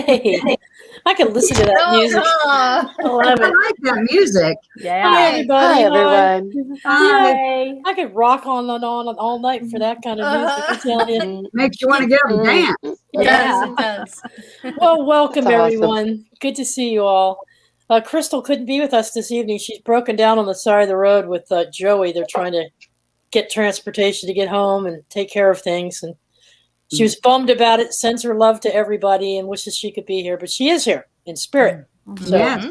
Hey, I can listen to that music. I love I it. like that music. Yeah. Hi, everybody. Hi, everyone. Hi. I could rock on and on all night for that kind of music. I tell you. Makes you want to get up and dance. It does. Well, welcome That's awesome. everyone. Good to see you all. Krystal couldn't be with us this evening. She's broken down on the side of the road with Joey. They're trying to get transportation to get home and take care of things. And she was bummed about it, sends her love to everybody and wishes she could be here. But she is here in spirit. So Yes.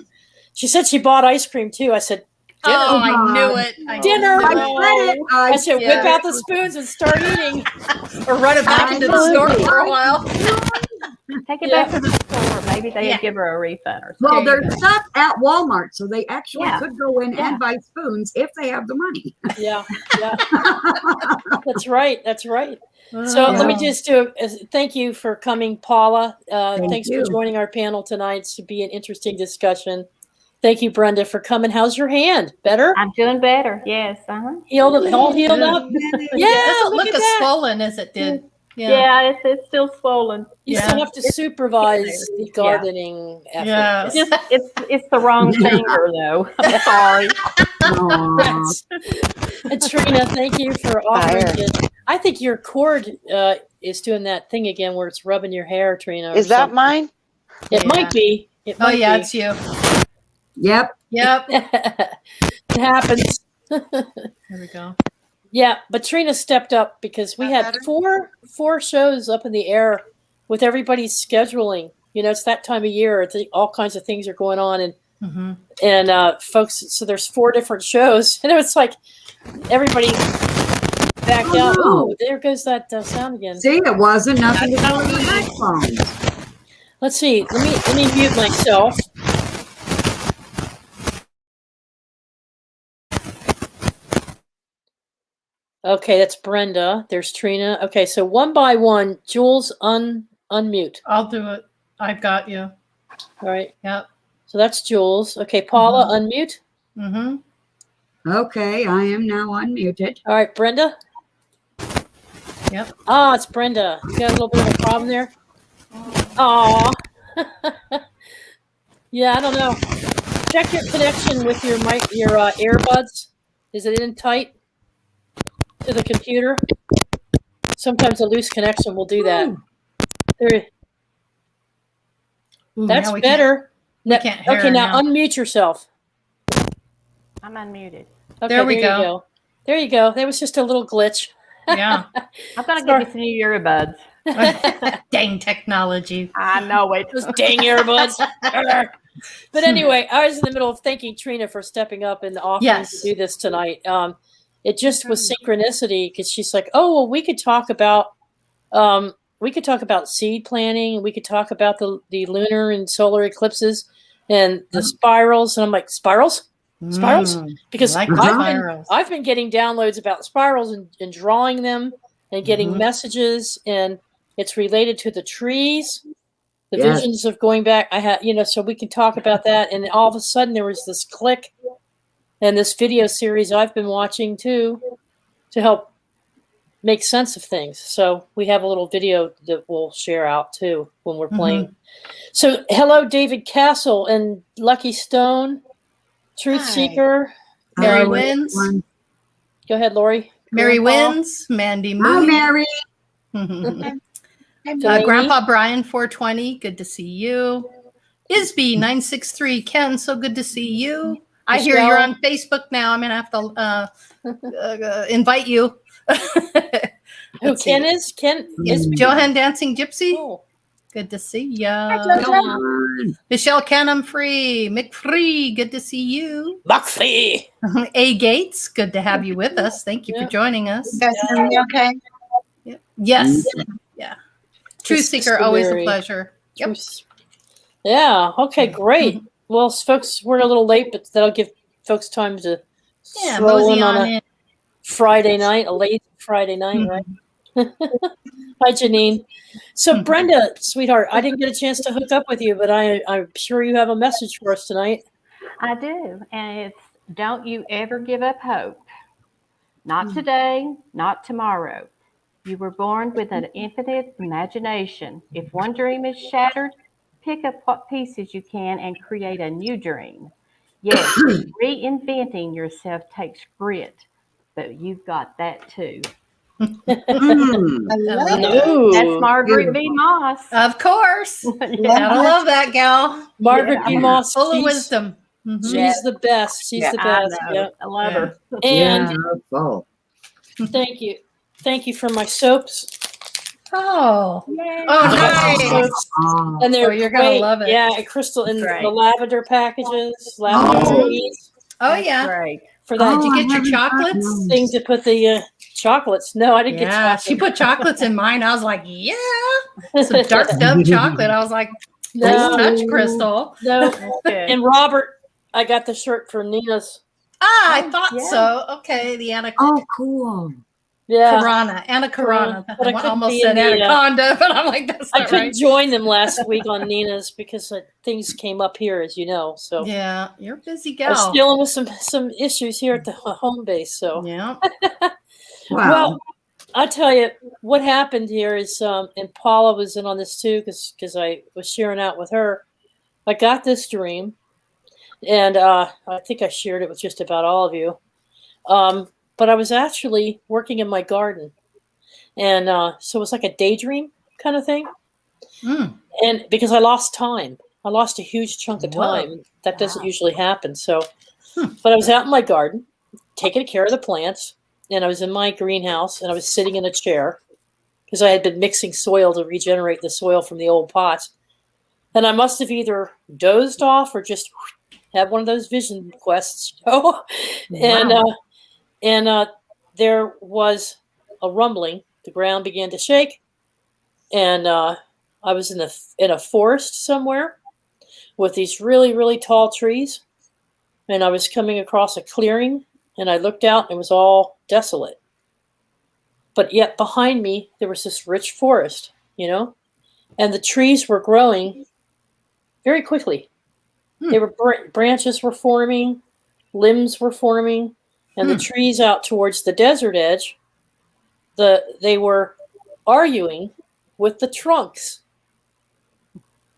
she said she bought ice cream too. I said, dinner. Oh, I knew it. Dinner. knew it. I said, whip Yeah. out the spoons and start eating. Or run it back into the store for a while. Take it back to the store. Maybe they'd give her a refund or something. Well, There you there's stuff at Walmart, so they actually Yeah. could go in Yeah. and buy spoons if they have the money. Yeah. That's right. So let me just do thank you for coming, Paula. Thanks you. for joining our panel tonight. It should be an interesting discussion. Thank you, Brenda, for coming. How's your hand? Better? I'm doing better. Yes. All healed up? It Yeah, doesn't look look at as that. swollen as it did. Yeah, it's still swollen. You still have to supervise the gardening effort. Yeah. It's the wrong finger though. I'm sorry. Yes. And Trina, thank you for offering it. I think your cord is doing that thing again where it's rubbing your hair, Trina. Is that mine? It might be. It might be. It's you. Yep. It happens. There we go. Yeah, but Trina stepped up because we had four shows up in the air with everybody's scheduling. You know, it's that time of year. All kinds of things are going on, and folks. So there's 4 different shows, and it was like everybody backed out. Oh, there goes that sound again. See, it wasn't nothing to do with the headphones. Let's see. Let me mute myself. Okay, that's Brenda. There's Trina. Okay, so one by one, Jules, unmute. I'll do it. I've got you. All right. Yep. So that's Jules. Okay, Paula, unmute. Okay, I am now unmuted. All right, Brenda. Yep. Ah, it's Brenda. You got a little bit of a problem there? Aw. Yeah, I don't know. Check your connection with your earbuds. Is it in tight to the computer? Sometimes a loose connection will do that. There. That's better. We can't hear okay, her now now. unmute yourself. I'm unmuted. Okay, There we go. You go. There you go. There was just a little glitch. Yeah. I'm gonna give you some new earbuds. Dang technology. I know it. Those dang earbuds. But anyway, I was in the middle of thanking Trina for stepping up and offering to do this tonight. It just was synchronicity because she's like, "Oh, well, we could talk about seed planting, and we could talk about the lunar and solar eclipses and the spirals." And I'm like, "Spirals? Because like I've been getting downloads about spirals and drawing them and getting messages, and it's related to the trees, the visions of going back. I had, so we can talk about that. And all of a sudden there was this click, and this video series I've been watching too, to help make sense of things. So we have a little video that we'll share out too when we're playing. So hello, David Castle and Lucky Stone. Truth Seeker. Mary Wins. Go ahead, Lori. Mary Wins. Mandy Hi, Moon. Mary. Grandpa Brian 420. Good to see you. Isby 963. Ken, so good to see you. I hear you're on Facebook now. I'm gonna have to invite you. Who Ken is? Ken is Johan Dancing Gypsy. Oh. Good to see ya. Michelle Canham Free. McFree, good to see you. McFree. A Gates, good to have you with us. Thank you for joining us. You guys hear me okay? Yes. Yeah. Truth Seeker, always a pleasure. Yep. Yeah. Okay, great. Well, folks, we're a little late, but that'll give folks time to stroll in on a Friday night, a late Friday night, right? Hi, Janine. So, Brenda, sweetheart, I didn't get a chance to hook up with you, but I'm sure you have a message for us tonight. I do, and it's don't you ever give up hope. Not today, not tomorrow. You were born with an infinite imagination. If one dream is shattered, pick up what pieces you can and create a new dream. Yes, reinventing yourself takes grit, but you've got that too. Mm. I love Yeah. it. Ooh, That's Margaret B. Beautiful. Moss. Of course. Yeah. Gotta love that gal. Margaret Yeah. B. Moss. Full of she's- wisdom. Mhm. She's the best. She's Yeah. the I best. know. Yeah. I love Yeah. her. And Beautiful. thank you. Thank you for my soaps. Oh. Yay. Oh, I got nice. some soaps, Oh, and they're you're gonna great. love it. Yeah, and Krystal in Great. the lavender packages, lavender Oh. trees Oh, That's yeah. great. for that Did you I get your haven't got chocolates? those. thing to put the chocolates. No, I didn't get Yeah, she chocolate. put chocolates in mine. I was like, yeah. Some dark dove chocolate. I was like, nice No, touch, Krystal. no. That's good. And Robert, I got the shirt from Nina's. Ah, I Oh, thought yeah. so. Okay, the Anna Oh, cool. Yeah, Anna Karana. But I I couldn't almost be said in the, anaconda, but I'm like, that's I not couldn't right. join them last week on Nina's because things came up here, as you know. So Yeah, you're a busy I was gal. dealing with some issues here at the home base. So Yeah. Wow. well, I'll tell you what happened here is, and Paula was in on this too because I was sharing out with her. I got this dream, and I think I shared it with just about all of you. But I was actually working in my garden, and so it was like a daydream kind of thing. Mm. And because I lost time, I lost a huge chunk of Whoa. time. That doesn't Wow. usually happen. So, but I was out in my garden, taking care of the plants, and I was in my greenhouse, and I was sitting in a chair because I had been mixing soil to regenerate the soil from the old pots. And I must have either dozed off or just had one of those vision quests. And there was a rumbling. The ground began to shake, and I was in a forest somewhere with these really, really tall trees, and I was coming across a clearing, and I looked out, and it was all desolate. But yet behind me, there was this rich forest, and the trees were growing very quickly. They were branches were forming, limbs were forming, and the trees out towards the desert edge, they were arguing with the trunks.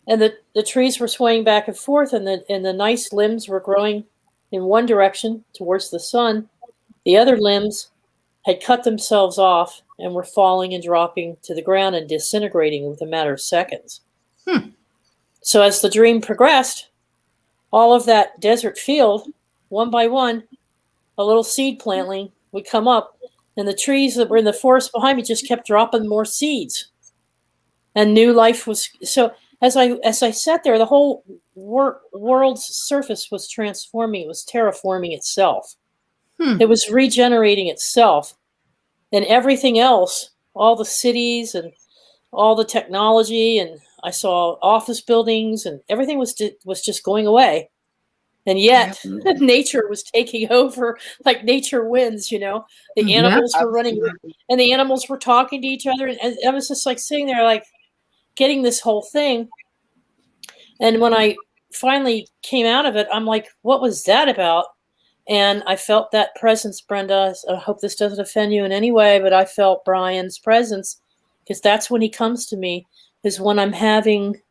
And the trees were swaying back and forth, and the nice limbs were growing in one direction towards the sun. The other limbs had cut themselves off and were falling and dropping to the ground and disintegrating within a matter of seconds. So as the dream progressed, all of that desert field, one by one, a little seed plantling would come up, and the trees that were in the forest behind me just kept dropping more seeds. And new life was so. As I sat there, the whole world's surface was transforming. It was terraforming itself. It was regenerating itself, and everything else, all the cities and all the technology, and I saw office buildings, and everything was just going away. And yet, nature was taking over, like nature wins. The animals were running, and the animals were talking to each other, and I was just like sitting there, like getting this whole thing. And when I finally came out of it, I'm like, what was that about? And I felt that presence, Brenda. I hope this doesn't offend you in any way, but I felt Brian's presence, because that's when he comes to me, is when I'm having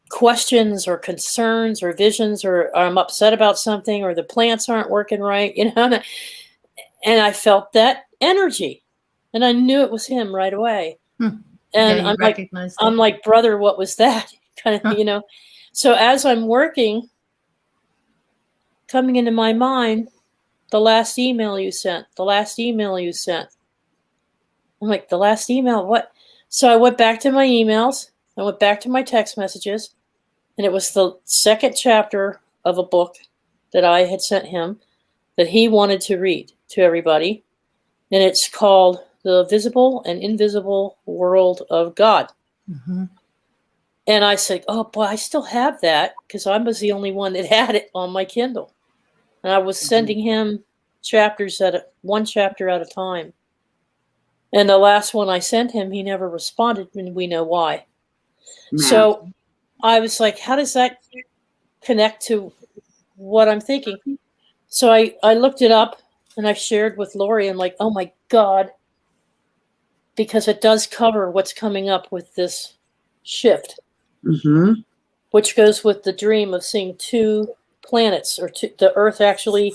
questions or concerns or visions, or I'm upset about something, or the plants aren't working right, and I felt that energy, and I knew it was him right away. And I'm like, brother, what was that? Kind of, So as I'm working, coming into my mind, the last email you sent. I'm like, the last email? What? So I went back to my emails. I went back to my text messages, and it was the second chapter of a book that I had sent him that he wanted to read to everybody. And it's called The Visible and Invisible World of God. And I said, oh, boy, I still have that, because I was the only one that had it on my Kindle. And I was sending him one chapter at a time. And the last one I sent him, he never responded, and we know why. So I was like, how does that connect to what I'm thinking? So I looked it up, and I shared with Lori. I'm like, oh, my God, because it does cover what's coming up with this shift. Mm-hmm. which goes with the dream of seeing two planets, or the Earth actually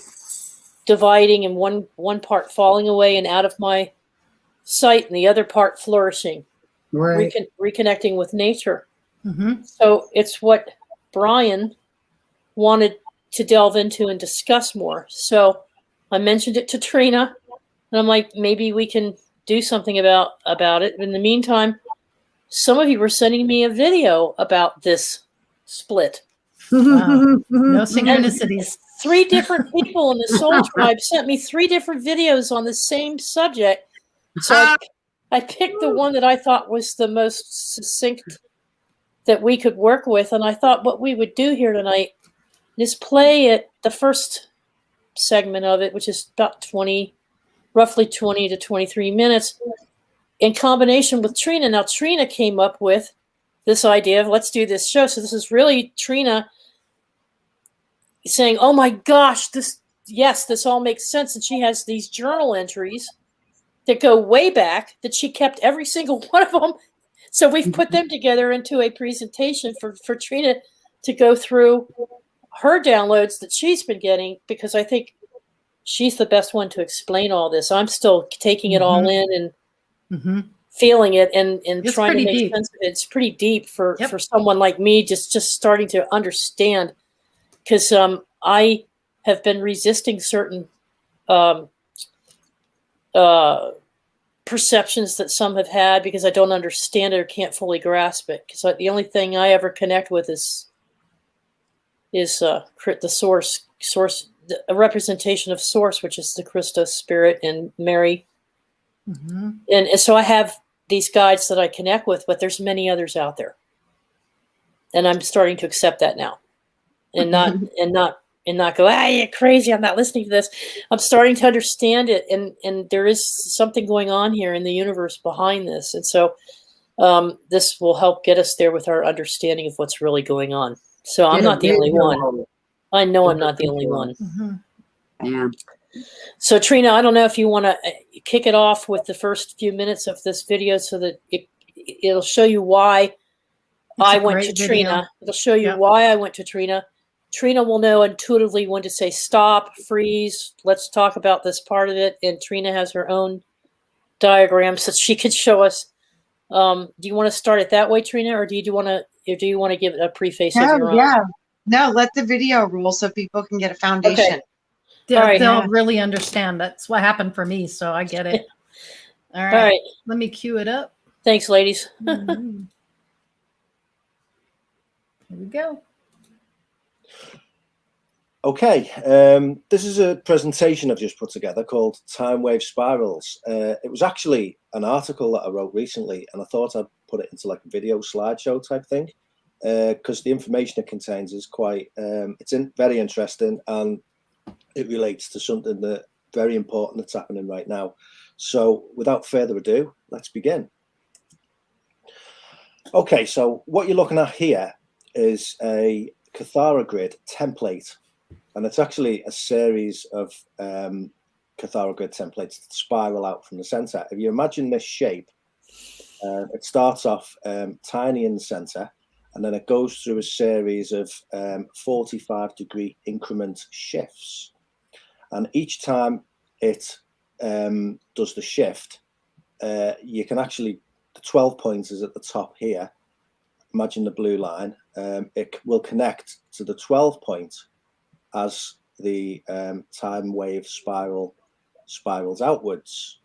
dividing and one part falling away and out of my sight, and the other part flourishing, Right. reconnecting with nature. Mm-hmm. So it's what Brian wanted to delve into and discuss more. So I mentioned it to Trina, and I'm like, maybe we can do something about it. In the meantime, some of you were sending me a video about this split. Wow. No synchronicities. 3 different people in the Soul Tribe sent me 3 different videos on the same subject. So I picked the one that I thought was the most succinct that we could work with. And I thought what we would do here tonight is play it, the first segment of it, which is about roughly 20 to 23 minutes, in combination with Trina. Now, Trina came up with this idea of let's do this show. So this is really Trina saying, oh my gosh, this all makes sense. And she has these journal entries that go way back that she kept every single one of them. So we've put them together into a presentation for Trina to go through her downloads that she's been getting, because I think she's the best one to explain all this. I'm still taking it all in and feeling it and It's trying to make deep. sense of it. It's pretty deep for someone like me, just starting to understand, because I have been resisting certain perceptions that some have had because I don't understand it or can't fully grasp it. Because the only thing I ever connect with is the source, a representation of source, which is the Christos spirit and Mary. And so I have these guides that I connect with, but there's many others out there, and I'm starting to accept that now, and not go, you're crazy, I'm not listening to this. I'm starting to understand it, and there is something going on here in the universe behind this, and so this will help get us there with our understanding of what's really going on. So I'm not the only one. I know I'm not the only one. Yeah. So Trina, I don't know if you want to kick it off with the first few minutes of this video, so that it'll show you why I went to Trina. It'll show you why I went to Trina. Trina will know intuitively when to say stop, freeze, let's talk about this part of it. And Trina has her own diagrams that she could show us. Do you want to start it that way, Trina, or do you want to give it a preface of your own? Yeah. No, let the video roll so people can get a foundation. Okay. They'll really understand. That's what happened for me, so I get it. All right. Let me cue it up. Thanks, ladies. Here we go. Okay, this is a presentation I've just put together called Time Wave Spirals. It was actually an article that I wrote recently, and I thought I'd put it into like a video slideshow type thing, because the information it contains is quite, very interesting, and it relates to something that very important that's happening right now. So without further ado, let's begin. Okay, so what you're looking at here is a Cathara grid template, and it's actually a series of Cathara grid templates that spiral out from the center. If you imagine this shape, it starts off tiny in the center, and then it goes through a series of 45-degree increment shifts. And each time it does the shift, you can actually, the 12 pointers at the top here, imagine the blue line, it will connect to the 12 point as the time wave spirals outwards,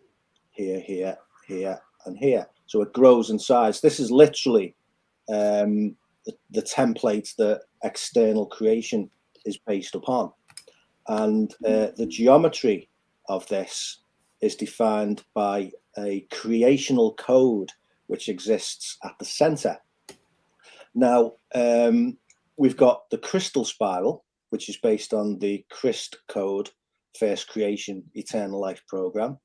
here, here, here, and here. So it grows in size. This is literally the template that external creation is based upon. And the geometry of this is defined by a creational code which exists at the center. Now, we've got the Krystal spiral, which is based on the Christ code, first creation, eternal life program.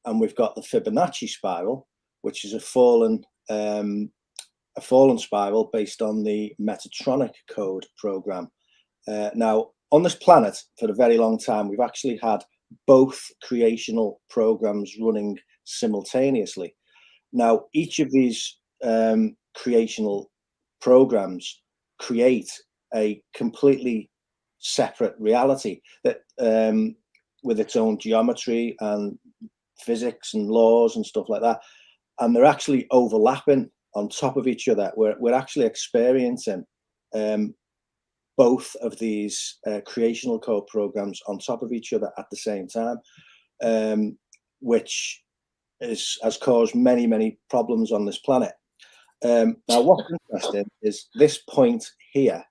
And we've got the Fibonacci spiral, which is a fallen spiral based on the Metatronic code program. Now, on this planet, for a very long time, we've actually had both creational programs running simultaneously. Now, each of these creational programs create a completely separate reality that with its own geometry and physics and laws and stuff like that, and they're actually overlapping on top of each other. We're actually experiencing both of these creational code programs on top of each other at the same time, which has caused many problems on this planet. Now, what's interesting is this point here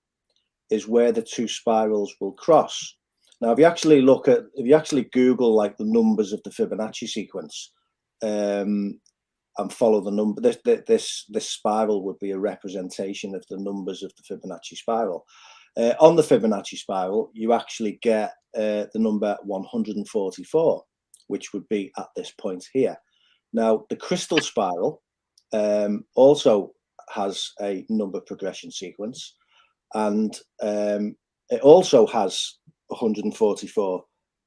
is where the two spirals will cross. Now, if you actually Google like the numbers of the Fibonacci sequence and follow the number, this spiral would be a representation of the numbers of the Fibonacci spiral. On the Fibonacci spiral, you actually get the number 144, which would be at this point here. Now, the Krystal spiral also has a number progression sequence, and it also has 144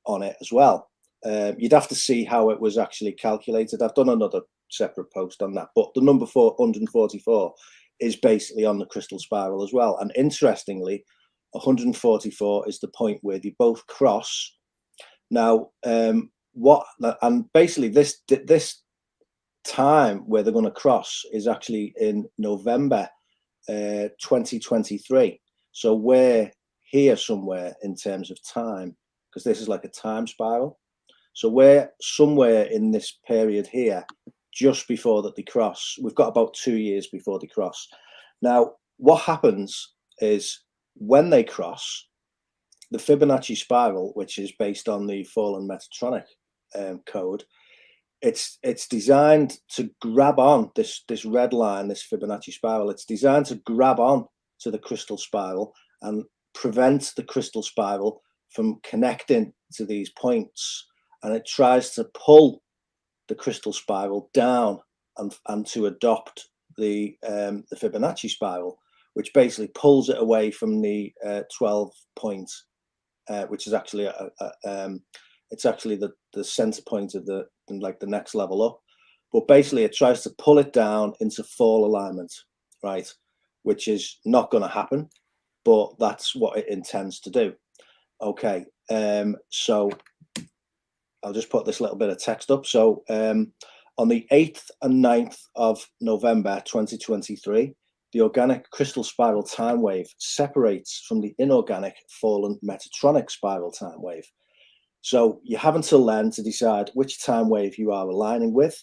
on it as well. You'd have to see how it was actually calculated. I've done another separate post on that, but the number 144 is basically on the Krystal spiral as well. And interestingly, 144 is the point where they both cross. Now, basically this time where they're going to cross is actually in November 2023. So we're here somewhere in terms of time, because this is like a time spiral. So we're somewhere in this period here, just before that they cross. We've got about 2 years before they cross. Now, what happens is when they cross, the Fibonacci spiral, which is based on the fallen Metatronic code, it's designed to grab on this red line, this Fibonacci spiral. It's designed to grab on to the Krystal spiral and prevent the Krystal spiral from connecting to these points. And it tries to pull the Krystal spiral down and to adopt the Fibonacci spiral, which basically pulls it away from the 12 point, which is actually it's actually the center point of the next level up. But basically, it tries to pull it down into fall alignment, right? Which is not going to happen, but that's what it intends to do. Okay, so I'll just put this little bit of text up. So on the 8th and 9th of November 2023, the organic Krystal spiral time wave separates from the inorganic fallen Metatronic spiral time wave. So you have until then to decide which time wave you are aligning with.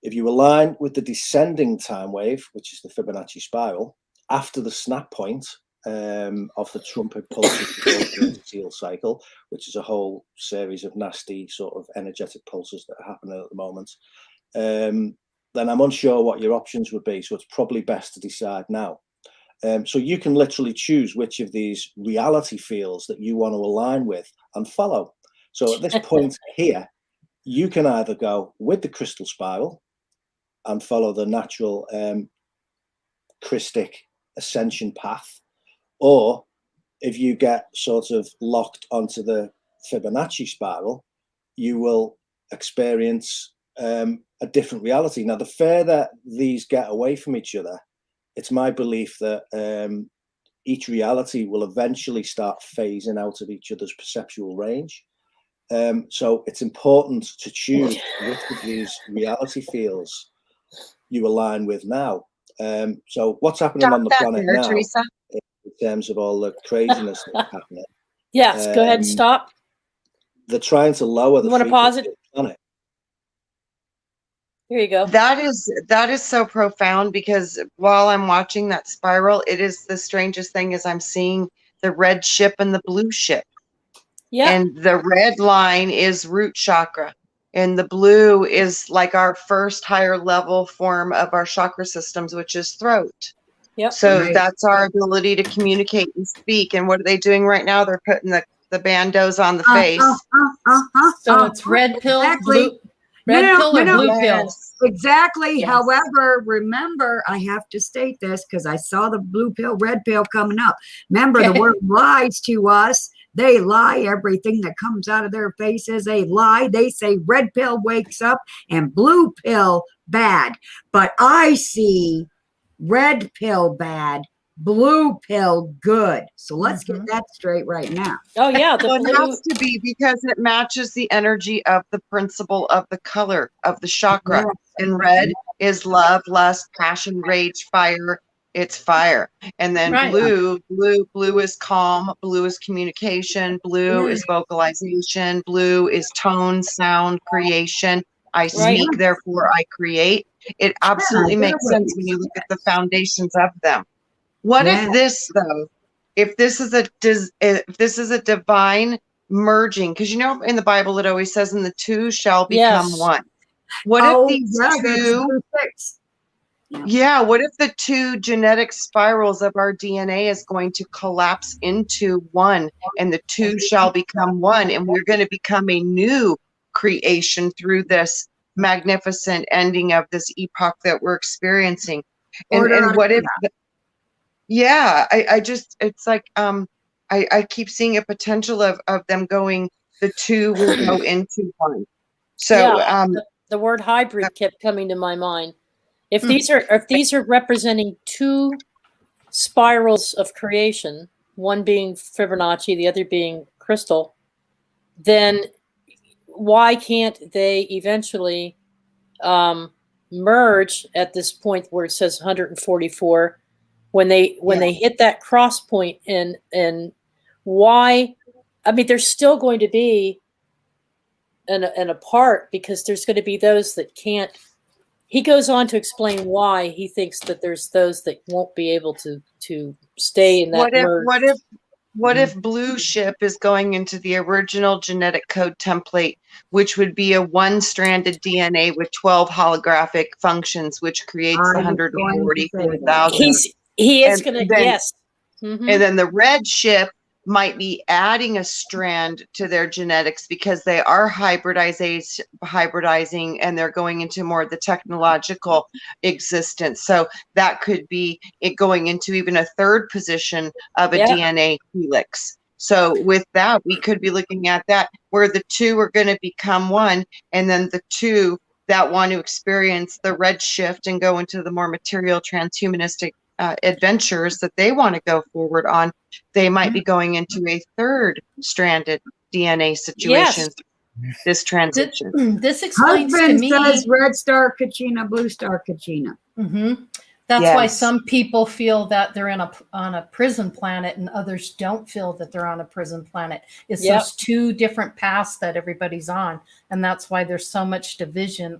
If you align with the descending time wave, which is the Fibonacci spiral, after the snap point of the trumpet pulses seal cycle, which is a whole series of nasty sort of energetic pulses that are happening at the moment, then I'm unsure what your options would be. So it's probably best to decide now. So you can literally choose which of these reality fields that you want to align with and follow. So at this point here, you can either go with the Krystal spiral and follow the natural Christic ascension path, or if you get sort of locked onto the Fibonacci spiral, you will experience a different reality. Now, the further these get away from each other, it's my belief that each reality will eventually start phasing out of each other's perceptual range. So it's important to choose which of these reality fields you align with now. So what's happening on the planet now, Teresa. in terms of all the craziness that's happening? Yes, go ahead and stop. They're trying to lower the You want to pause frequency it? of the planet. Here you go. That is so profound, because while I'm watching that spiral, it is the strangest thing is I'm seeing the red ship and the blue ship. Yeah. And the red line is root chakra, and the blue is like our first higher level form of our chakra systems, which is throat. Yep. So Right. that's our ability to communicate and speak. And what are they doing right now? They're putting the bandos on the face. So it's red pill, Exactly. blue, red pill or blue pill. Yes. Exactly. Yes. However, remember, I have to state this because I saw the blue pill, red pill coming up. Remember, the word lies to us. They lie. Everything that comes out of their face is a lie. They say red pill wakes up and blue pill bad. But I see red pill bad, blue pill good. So let's get that straight right now. Oh yeah, the Well, it blue. has to be because it matches the energy of the principle of the color of the chakra. Yes. And red is love, lust, passion, rage, fire. It's fire. And then Right. blue is calm. Blue is communication. Blue is vocalization. Blue is tone, sound, creation. I speak, therefore I create. It absolutely makes sense when you look at the foundations of them. What if this though? If this is a divine merging, because you know in the Bible it always says, "And the two shall become one." What if these two? Yeah, what if the two genetic spirals of our DNA is going to collapse into one, and the two shall become one, and we're going to become a new creation through this magnificent ending of this epoch that we're experiencing? And what if? Yeah, I just, it's like, I keep seeing a potential of them going, the two will go into one. So, the word hybrid kept coming to my mind. If these are representing two spirals of creation, one being Fibonacci, the other being Krystal, then why can't they eventually merge at this point where it says 144? When they hit that cross point, and why? I mean, there's still going to be an apart, because there's going to be those that can't. He goes on to explain why he thinks that there's those that won't be able to stay in that merge. What if blue ship is going into the original genetic code template, which would be a one-stranded DNA with 12 holographic functions, which creates 144,000. He is going to, yes. And then the red ship might be adding a strand to their genetics because they are hybridizing, and they're going into more of the technological existence. So that could be it going into even a third position of a DNA helix. So with that, we could be looking at that where the two are going to become one, and then the two that want to experience the red shift and go into the more material transhumanistic adventures that they want to go forward on, they might be going into a third stranded DNA situation. This transition. This explains to me. Says red star Kachina, blue star Kachina. That's why some people feel that they're on a prison planet, and others don't feel that they're on a prison planet. It's those two different paths that everybody's on, and that's why there's so much division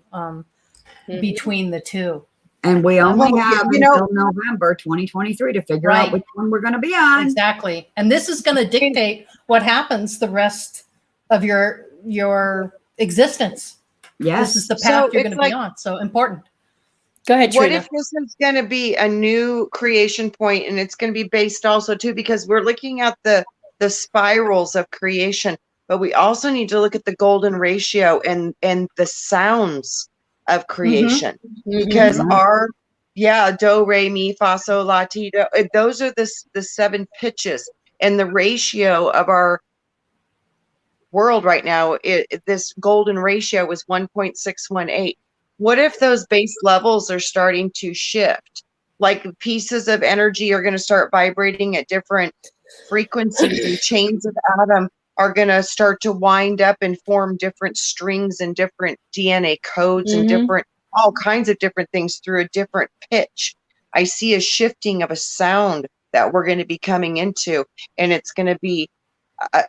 between the two. And we only have until November 2023 to figure out which one we're going to be on. Exactly. And this is going to dictate what happens the rest of your existence. Yes. This is the path you're going to be on. So important. Go ahead, Trina. What if this is going to be a new creation point, and it's going to be based also too, because we're looking at the spirals of creation, but we also need to look at the golden ratio and the sounds of creation, because our do, re, mi, fa, sol, la, ti, do, those are the 7 pitches, and the ratio of our world right now, this golden ratio is 1.618. What if those base levels are starting to shift? Like pieces of energy are going to start vibrating at different frequencies, and chains of atom are going to start to wind up and form different strings and different DNA codes and different, all kinds of different things through a different pitch. I see a shifting of a sound that we're going to be coming into, and it's going to be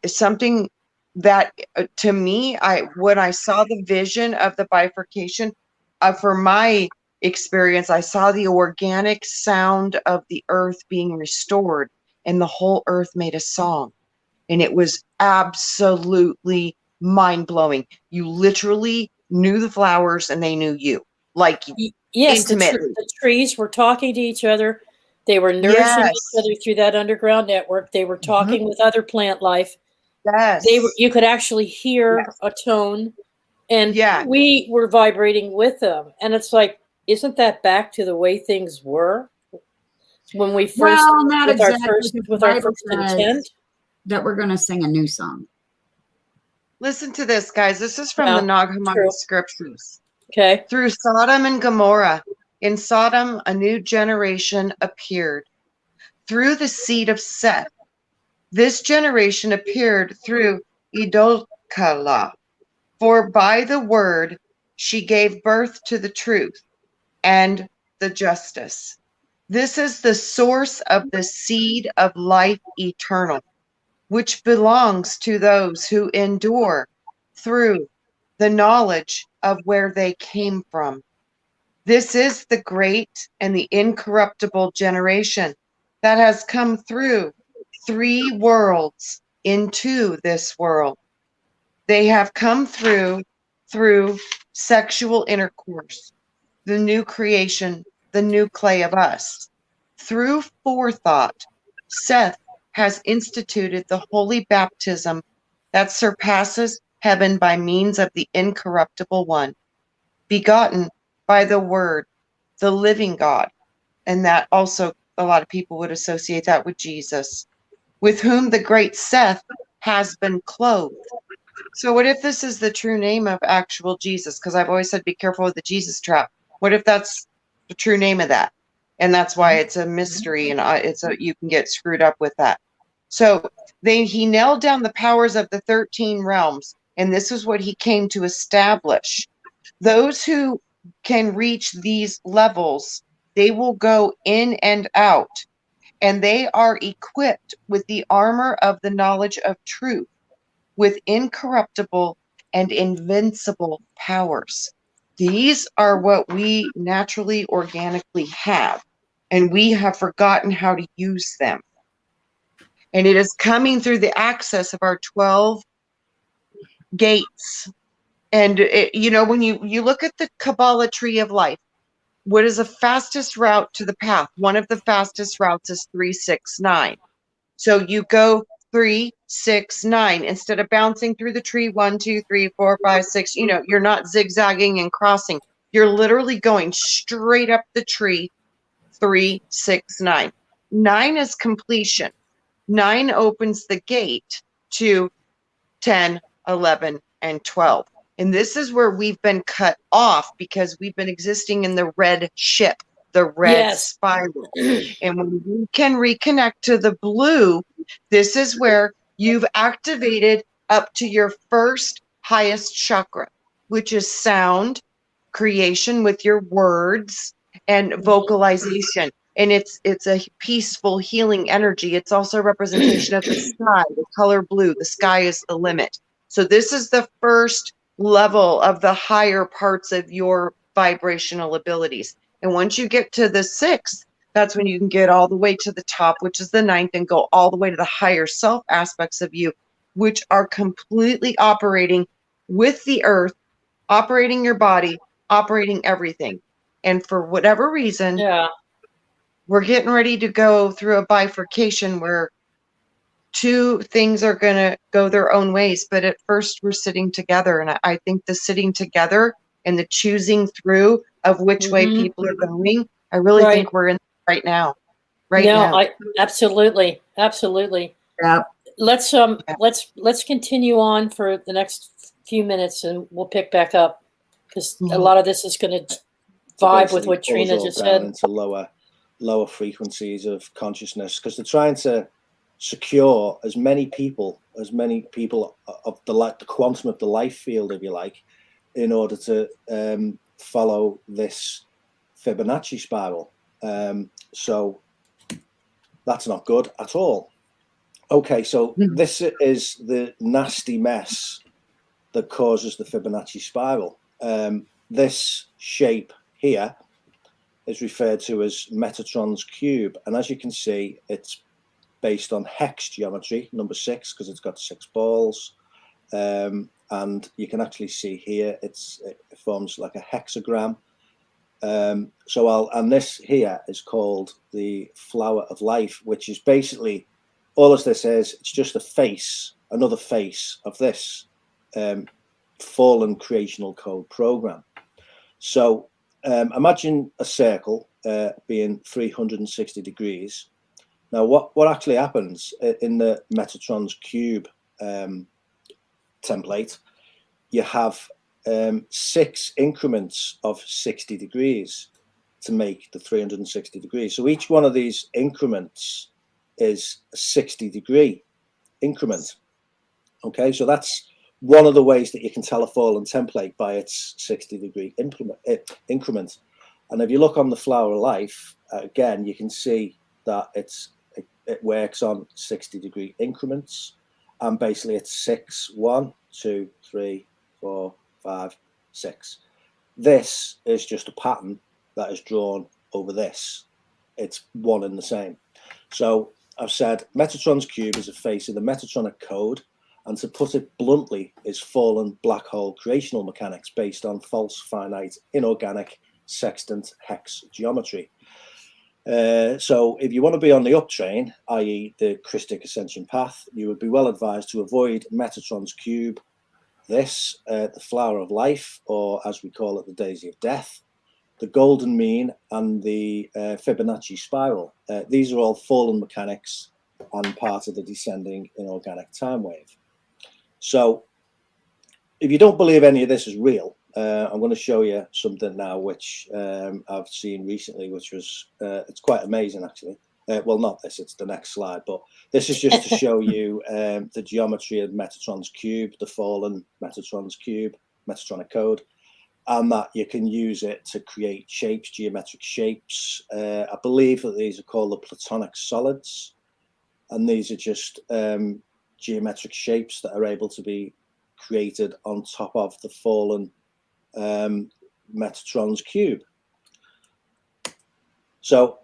something that to me, when I saw the vision of the bifurcation, for my experience, I saw the organic sound of the earth being restored, and the whole earth made a song. And it was absolutely mind-blowing. You literally knew the flowers, and they knew you, like intimately. The trees were talking to each other. They were nourishing each other through that underground network. They were talking with other plant life. You could actually hear a tone, and we were vibrating with them. And it's like, isn't that back to the way things were when we first, with our first intent? That we're going to sing a new song. Listen to this, guys. This is from the Nag Hammadi scriptures. Okay. Through Sodom and Gomorrah, In Sodom, a new generation appeared through the seed of Seth. This generation appeared through Idolkala, for by the word she gave birth to the truth and the justice. This is the source of the seed of life eternal, which belongs to those who endure through the knowledge of where they came from. This is the great and the incorruptible generation that has come through 3 worlds into this world. They have come through sexual intercourse, the new creation, the new clay of us. Through forethought, Seth has instituted the holy baptism that surpasses heaven by means of the incorruptible one, begotten by the Word, the living God. And that also, a lot of people would associate that with Jesus, with whom the great Seth has been clothed. So what if this is the true name of actual Jesus? Because I've always said be careful with the Jesus trap. What if that's the true name of that? And that's why it's a mystery, and you can get screwed up with that. So he nailed down the powers of the 13 realms, and this is what he came to establish. Those who can reach these levels, they will go in and out, and they are equipped with the armor of the knowledge of truth, with incorruptible and invincible powers. These are what we naturally, organically have, and we have forgotten how to use them. And it is coming through the access of our 12 gates. And, when you look at the Kabbalah tree of life, what is the fastest route to the path? One of the fastest routes is 369. So you go 3, 6, 9 instead of bouncing through the tree 1, 2, 3, 4, 5, 6. You're not zigzagging and crossing. You're literally going straight up the tree. 3, 6, 9. 9 is completion. 9 opens the gate to 10, 11, and 12. And this is where we've been cut off because we've been existing in the red ship, the red spiral. And when we can reconnect to the blue, this is where you've activated up to your first highest chakra, which is sound creation with your words and vocalization. And it's a peaceful, healing energy. It's also a representation of the sky, the color blue. The sky is the limit. So this is the first level of the higher parts of your vibrational abilities. And once you get to the 6th, that's when you can get all the way to the top, which is the 9th, and go all the way to the higher self aspects of you, which are completely operating with the earth, operating your body, operating everything. And for whatever reason, we're getting ready to go through a bifurcation where 2 things are going to go their own ways. But at first, we're sitting together. And I think the sitting together and the choosing through of which way people are going, I really think we're in right now. Now. Absolutely. Yeah. Let's continue on for the next few minutes, and we'll pick back up because a lot of this is going to vibe with what Trina just said. Into lower frequencies of consciousness, because they're trying to secure as many people of the quantum of the life field, if you like, in order to follow this Fibonacci spiral. So that's not good at all. Okay, so this is the nasty mess that causes the Fibonacci spiral. This shape here is referred to as Metatron's cube, and as you can see, it's based on hex geometry, number 6, because it's got 6 balls. And you can actually see here it forms like a hexagram. And this here is called the flower of life, which is basically all as this is. It's just a face, another face of this fallen creational code program. So imagine a circle being 360 degrees. Now, what actually happens in the Metatron's cube template, you have 6 increments of 60 degrees. to make the 360 degrees. So each one of these increments is a 60-degree increment. Okay, so that's one of the ways that you can tell a fallen template, by its 60-degree increment. And if you look on the Flower of Life, again, you can see that it works on 60-degree increments, and basically it's 6, 1, 2, 3, 4, 5, 6. This is just a pattern that is drawn over this. It's one and the same. So I've said Metatron's cube is a face of the Metatronic code, and to put it bluntly, is fallen black hole creational mechanics based on false finite inorganic sextant hex geometry. So if you want to be on the up train, i.e. the Christic ascension path, you would be well advised to avoid Metatron's cube, this, the Flower of Life, or as we call it, the Daisy of Death, the Golden Mean, and the Fibonacci spiral. These are all fallen mechanics and part of the descending inorganic time wave. So if you don't believe any of this is real, I'm going to show you something now which I've seen recently, which was it's quite amazing actually. Well, not this, it's the next slide, but this is just to show you the geometry of Metatron's cube, the fallen Metatron's cube, Metatronic code, and that you can use it to create shapes, geometric shapes. I believe that these are called the platonic solids, and these are just geometric shapes that are able to be created on top of the fallen Metatron's cube. So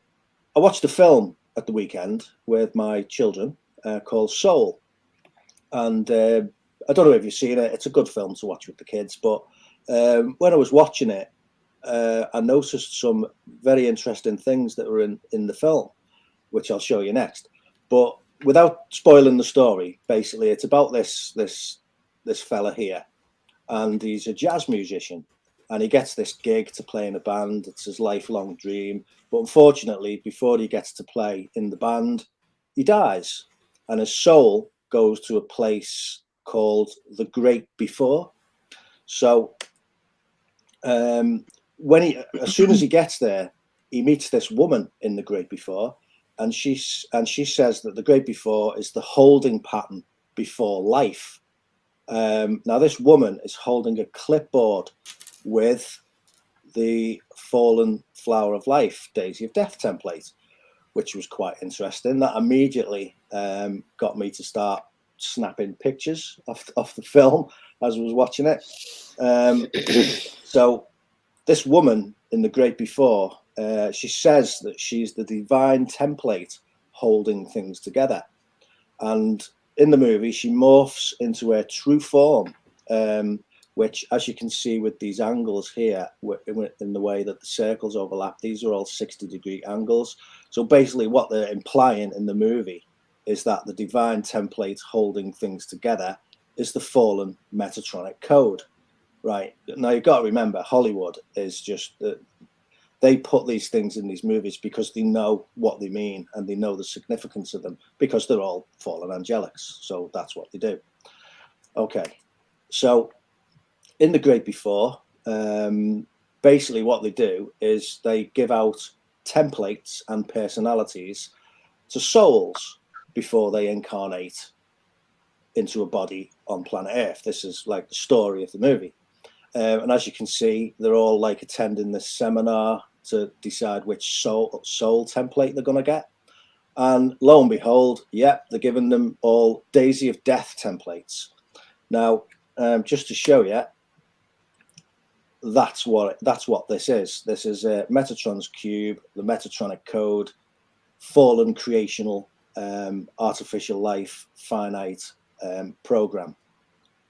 I watched a film at the weekend with my children called Soul, and I don't know if you've seen it. It's a good film to watch with the kids, but when I was watching it, I noticed some very interesting things that were in the film, which I'll show you next. But without spoiling the story, basically it's about this fella here, and he's a jazz musician, and he gets this gig to play in a band. It's his lifelong dream, but unfortunately, before he gets to play in the band, he dies, and his soul goes to a place called the Great Before. So as soon as he gets there, he meets this woman in the Great Before, and she says that the Great Before is the holding pattern before life. Now this woman is holding a clipboard with the fallen Flower of Life, Daisy of Death template, which was quite interesting. That immediately got me to start snapping pictures off the film as I was watching it. So this woman in the Great Before, she says that she's the divine template holding things together, and in the movie she morphs into her true form, which, as you can see with these angles here, in the way that the circles overlap, these are all 60-degree angles. So basically what they're implying in the movie is that the divine template holding things together is the fallen Metatronic code. Right, now you've got to remember, Hollywood is just they put these things in these movies because they know what they mean, and they know the significance of them, because they're all fallen angelics. So that's what they do. Okay, so in the Great Before, basically what they do is they give out templates and personalities to souls before they incarnate into a body on planet Earth. This is like the story of the movie. And as you can see, they're all like attending this seminar to decide which soul template they're going to get. And lo and behold, yep, they're giving them all Daisy of Death templates. Now, just to show you, that's what this is. This is Metatron's cube, the Metatronic code, fallen creational, artificial life, finite program.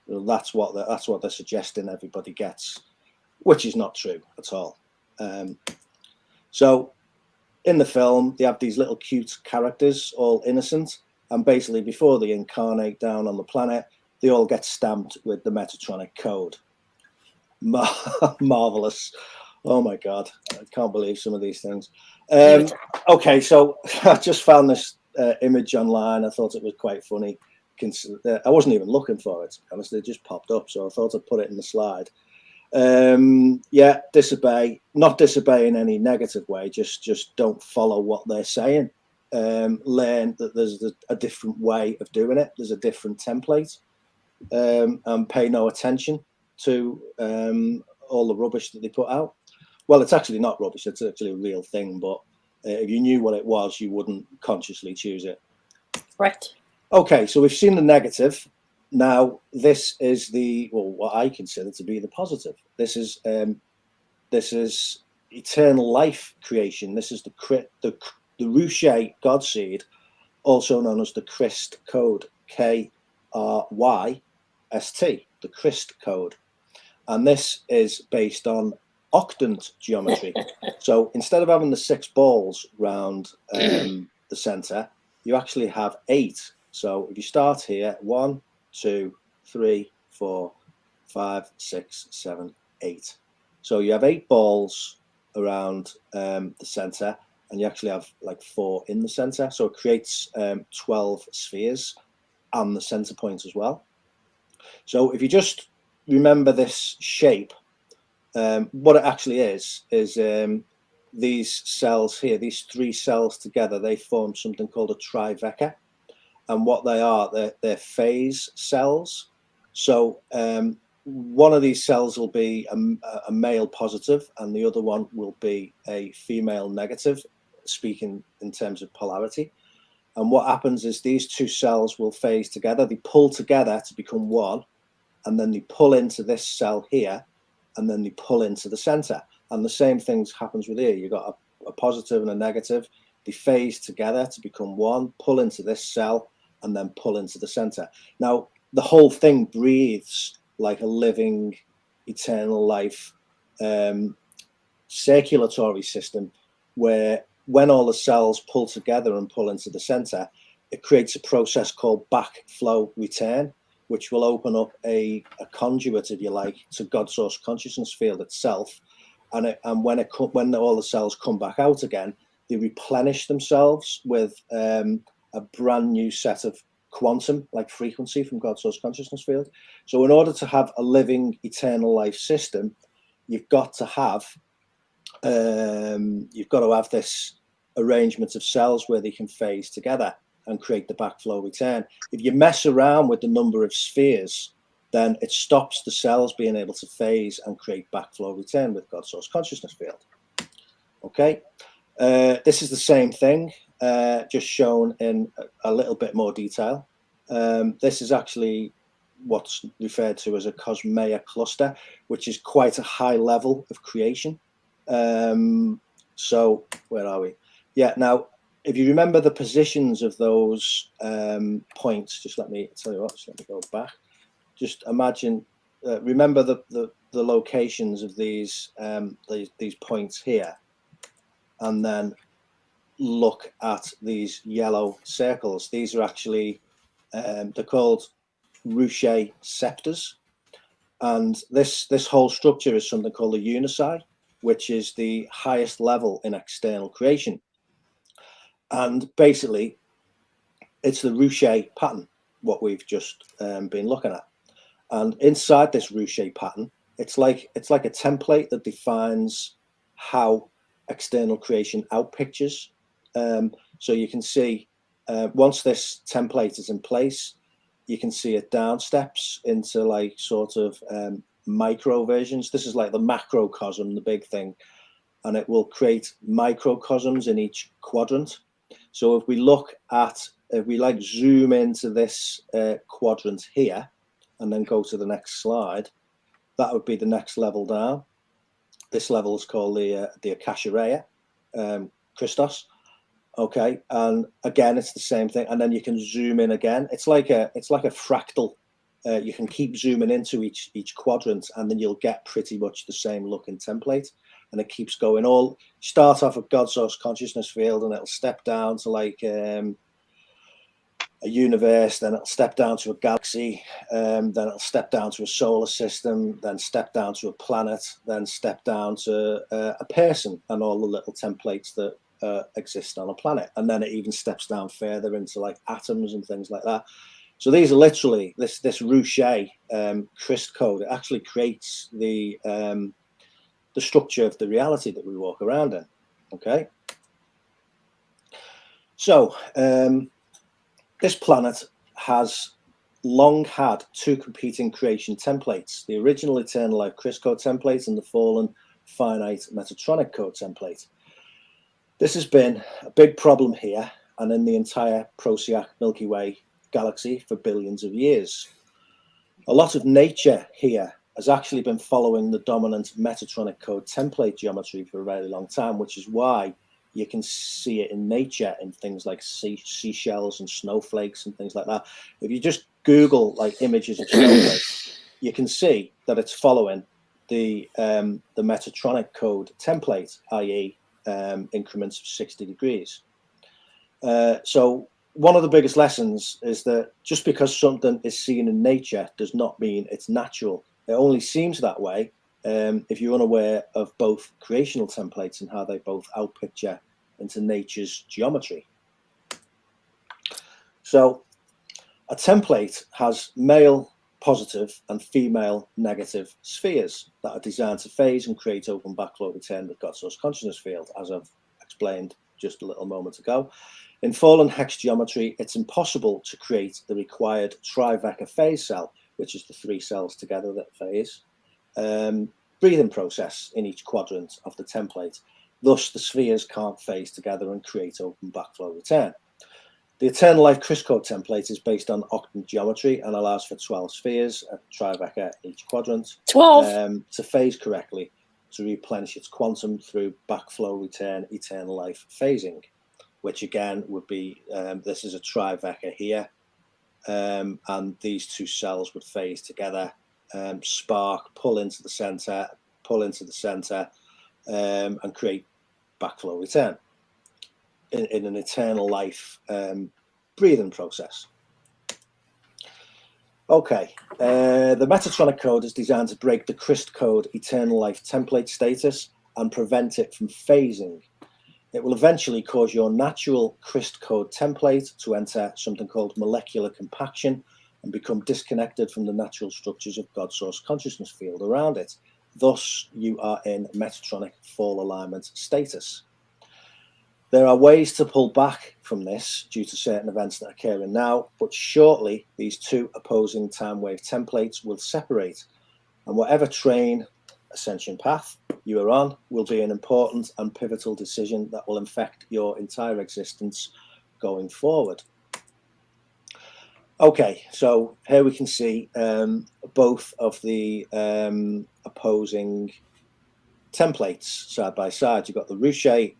That's what they're suggesting everybody gets, which is not true at all. So in the film, they have these little cute characters, all innocent, and basically before they incarnate down on the planet, they all get stamped with the Metatronic code. Marvelous. Oh my God, I can't believe some of these things. Okay, so I just found this image online. I thought it was quite funny. I wasn't even looking for it, honestly. It just popped up, so I thought I'd put it in the slide. Yeah, disobey, not disobey in any negative way, just don't follow what they're saying. Learn that there's a different way of doing it, there's a different template, and pay no attention to all the rubbish that they put out. Well, it's actually not rubbish, it's actually a real thing, but if you knew what it was, you wouldn't consciously choose it. Right. Okay, so we've seen the negative. Now this is what I consider to be the positive. This is eternal life creation. This is the Ruche Godseed, also known as the Christ code, Kryst, the Christ code, and this is based on octant geometry. So instead of having the 6 balls round the center, you actually have 8. So if you start here, 1, 2, 3, 4, 5, 6, 7, 8. So you have 8 balls around the center, and you actually have like 4 in the center. So it creates 12 spheres and the center point as well. So if you just remember this shape, what it actually is these cells here, these 3 cells together, they form something called a trivector. And what they are, they're phase cells. So one of these cells will be a male positive, and the other one will be a female negative, speaking in terms of polarity. And what happens is these 2 cells will phase together, they pull together to become one, and then they pull into this cell here, and then they pull into the center. And the same thing happens with here. You've got a positive and a negative, they phase together to become one, pull into this cell, and then pull into the center. Now, the whole thing breathes like a living, eternal life circulatory system, where when all the cells pull together and pull into the center, it creates a process called backflow return, which will open up a conduit, if you like, to God source consciousness field itself. And when all the cells come back out again, they replenish themselves with a brand new set of quantum, like frequency, from God source consciousness field. So in order to have a living eternal life system, you've got to have this arrangement of cells where they can phase together and create the backflow return. If you mess around with the number of spheres, then it stops the cells being able to phase and create backflow return with God source consciousness field. Okay, this is the same thing, just shown in a little bit more detail. This is actually what's referred to as a Cosmea cluster, which is quite a high level of creation. So where are we? Yeah, now if you remember the positions of those points, just let me tell you what, just let me go back. Just imagine, remember the locations of these points here, and then look at these yellow circles. These are actually they're called Ruche scepters, and this whole structure is something called a unici, which is the highest level in external creation. And basically, it's the Ruche pattern, what we've just been looking at. And inside this Ruche pattern, it's like a template that defines how external creation outpictures. So you can see once this template is in place, you can see it down steps into like sort of micro versions. This is like the macrocosm, the big thing, and it will create microcosms in each quadrant. So if we like zoom into this quadrant here, and then go to the next slide, that would be the next level down. This level is called the Akasha Christos. Okay, and again, it's the same thing. And then you can zoom in again. It's like a fractal. You can keep zooming into each quadrant, and then you'll get pretty much the same looking template. And it keeps going. All start off with God source consciousness field, and it'll step down to like a universe, then it'll step down to a galaxy, then it'll step down to a solar system, then step down to a planet, then step down to a person, and all the little templates that exist on a planet. And then it even steps down further into like atoms and things like that. So these are literally this Ruche crystal code. It actually creates the structure of the reality that we walk around in. Okay. So this planet has long had two competing creation templates: the original Eternal Life Krystal template and the fallen finite Metatronic code template. This has been a big problem here and in the entire Procyon Milky Way galaxy for billions of years. A lot of nature here has actually been following the dominant Metatronic code template geometry for a very long time, which is why you can see it in nature in things like seashells and snowflakes and things like that. If you just Google like images of snowflakes, you can see that it's following the Metatronic code template, i.e. Increments of 60 degrees. So one of the biggest lessons is that just because something is seen in nature does not mean it's natural. It only seems that way if you're unaware of both creational templates and how they both outpicture into nature's geometry. So a template has male positive and female negative spheres that are designed to phase and create open backflow return with God source consciousness field, as I've explained just a little moment ago. In fallen hex geometry, it's impossible to create the required Triveca phase cell, which is the 3 cells together that phase, breathing process in each quadrant of the template. Thus, the spheres can't phase together and create open backflow return. The Eternal Life Krystal template is based on octant geometry and allows for 12 spheres at Triveca each quadrant 12 to phase correctly to replenish its quantum through backflow return eternal life phasing, which again would be, this is a Triveca here, and these 2 cells would phase together, spark, pull into the center, and create backflow return in an eternal life breathing process. Okay, the Metatronic code is designed to break the Krystal code eternal life template status and prevent it from phasing. It will eventually cause your natural Krystal code template to enter something called molecular compaction and become disconnected from the natural structures of God source consciousness field around it. Thus, you are in Metatronic fall alignment status. There are ways to pull back from this due to certain events that are occurring now, but shortly these 2 opposing time wave templates will separate, and whatever train ascension path you are on will be an important and pivotal decision that will affect your entire existence going forward. Okay, so here we can see both of the opposing templates side by side. You've got the Ruche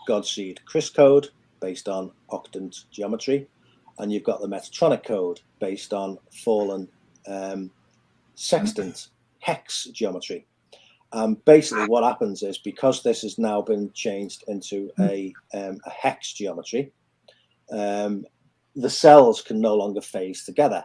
Godseed Krystal code based on octant geometry, and you've got the Metatronic code based on fallen sextant hex geometry. Basically what happens is, because this has now been changed into a hex geometry, the cells can no longer phase together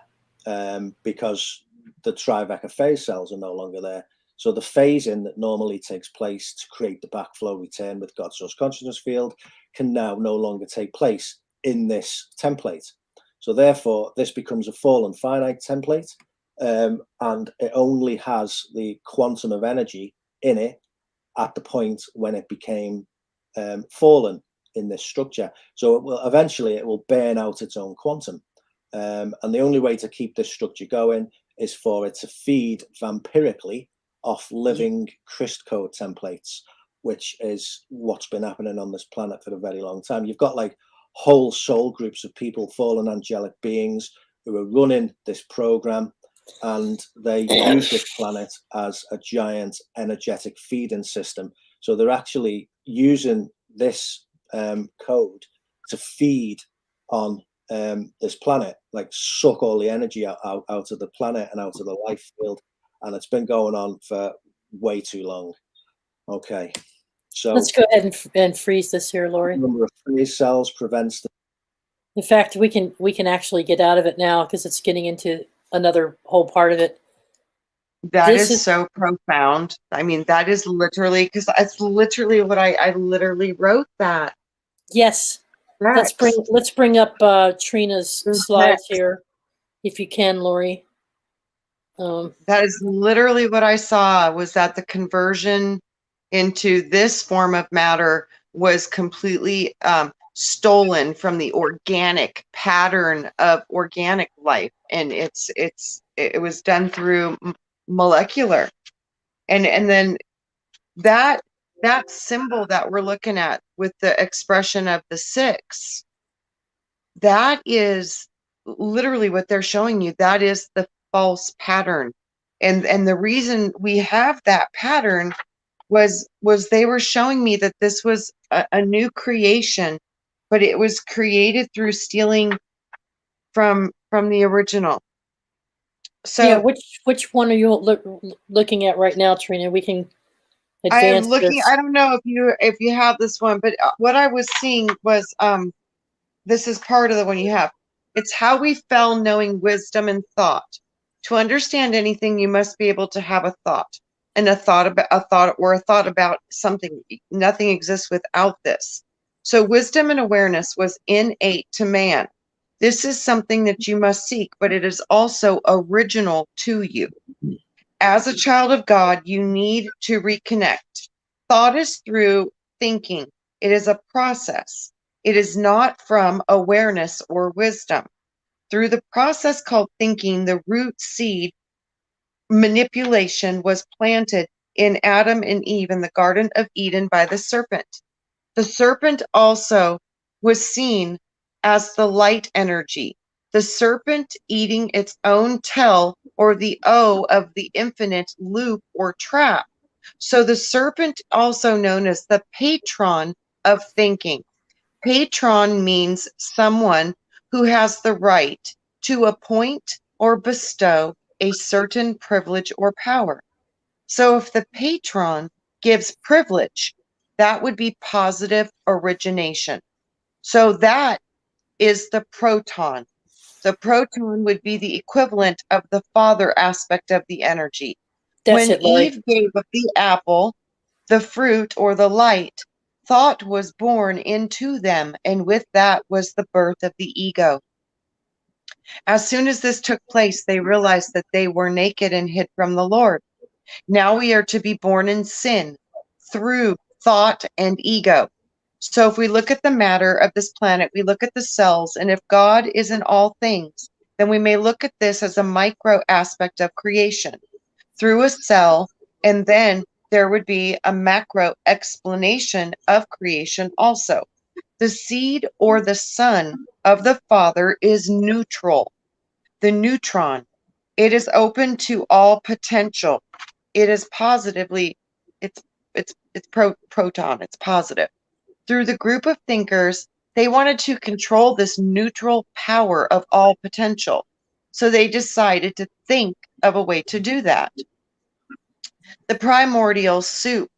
because the Triveca phase cells are no longer there. So the phasing that normally takes place to create the backflow return with God source consciousness field can now no longer take place in this template. So therefore, this becomes a fallen finite template, and it only has the quantum of energy in it at the point when it became fallen in this structure. So it will eventually burn out its own quantum, and the only way to keep this structure going is for it to feed vampirically off living Krystal code templates, which is what's been happening on this planet for a very long time. You've got like whole soul groups of people, fallen angelic beings, who are running this program, and they use this planet as a giant energetic feeding system. So they're actually using this code to feed on this planet, like suck all the energy out of the planet and out of the life field. And it's been going on for way too long. Okay, so let's go ahead and freeze this here, Lori. The number of phase cells prevents the. In fact, we can actually get out of it now because it's getting into another whole part of it. That is so profound. I mean, that is literally, because that's literally what I literally wrote that. Yes. Let's bring up Trina's slides here. if you can, Lori. That is literally what I saw, was that the conversion into this form of matter was completely stolen from the organic pattern of organic life, and it was done through molecular, and then that symbol that we're looking at with the expression of the 6, that is literally what they're showing you. That is the false pattern. And the reason we have that pattern was they were showing me that this was a new creation, but it was created through stealing from the original. So yeah, which one are you looking at right now, Trina? We can I am advance looking, this. I don't know if you have this one, but what I was seeing was this is part of the one you have. It's how we fell, knowing wisdom and thought. To understand anything, you must be able to have a thought, and a thought about something. Nothing exists without this. So wisdom and awareness was innate to man. This is something that you must seek, but it is also original to you. As a child of God, you need to reconnect. Thought is through thinking. It is a process. It is not from awareness or wisdom. Through the process called thinking, the root seed manipulation was planted in Adam and Eve in the Garden of Eden by the serpent. The serpent also was seen as the light energy, the serpent eating its own tail, or the O of the infinite loop or trap. So the serpent, also known as the patron of thinking. Patron means someone who has the right to appoint or bestow a certain privilege or power. So if the patron gives privilege, that would be positive origination. So that is the proton. The proton would be the equivalent of the father aspect of the energy. That's When it, Lori. Eve gave up the apple, the fruit or the light, thought was born into them, and with that was the birth of the ego. As soon as this took place, they realized that they were naked and hid from the Lord. Now we are to be born in sin through thought and ego. So if we look at the matter of this planet, we look at the cells, and if God is in all things, then we may look at this as a micro aspect of creation through a cell, and then there would be a macro explanation of creation also. The seed or the son of the Father is neutral. The neutron, it is open to all potential. It is positively, it's proton, it's positive. Through the group of thinkers, they wanted to control this neutral power of all potential. So they decided to think of a way to do that. The primordial soup,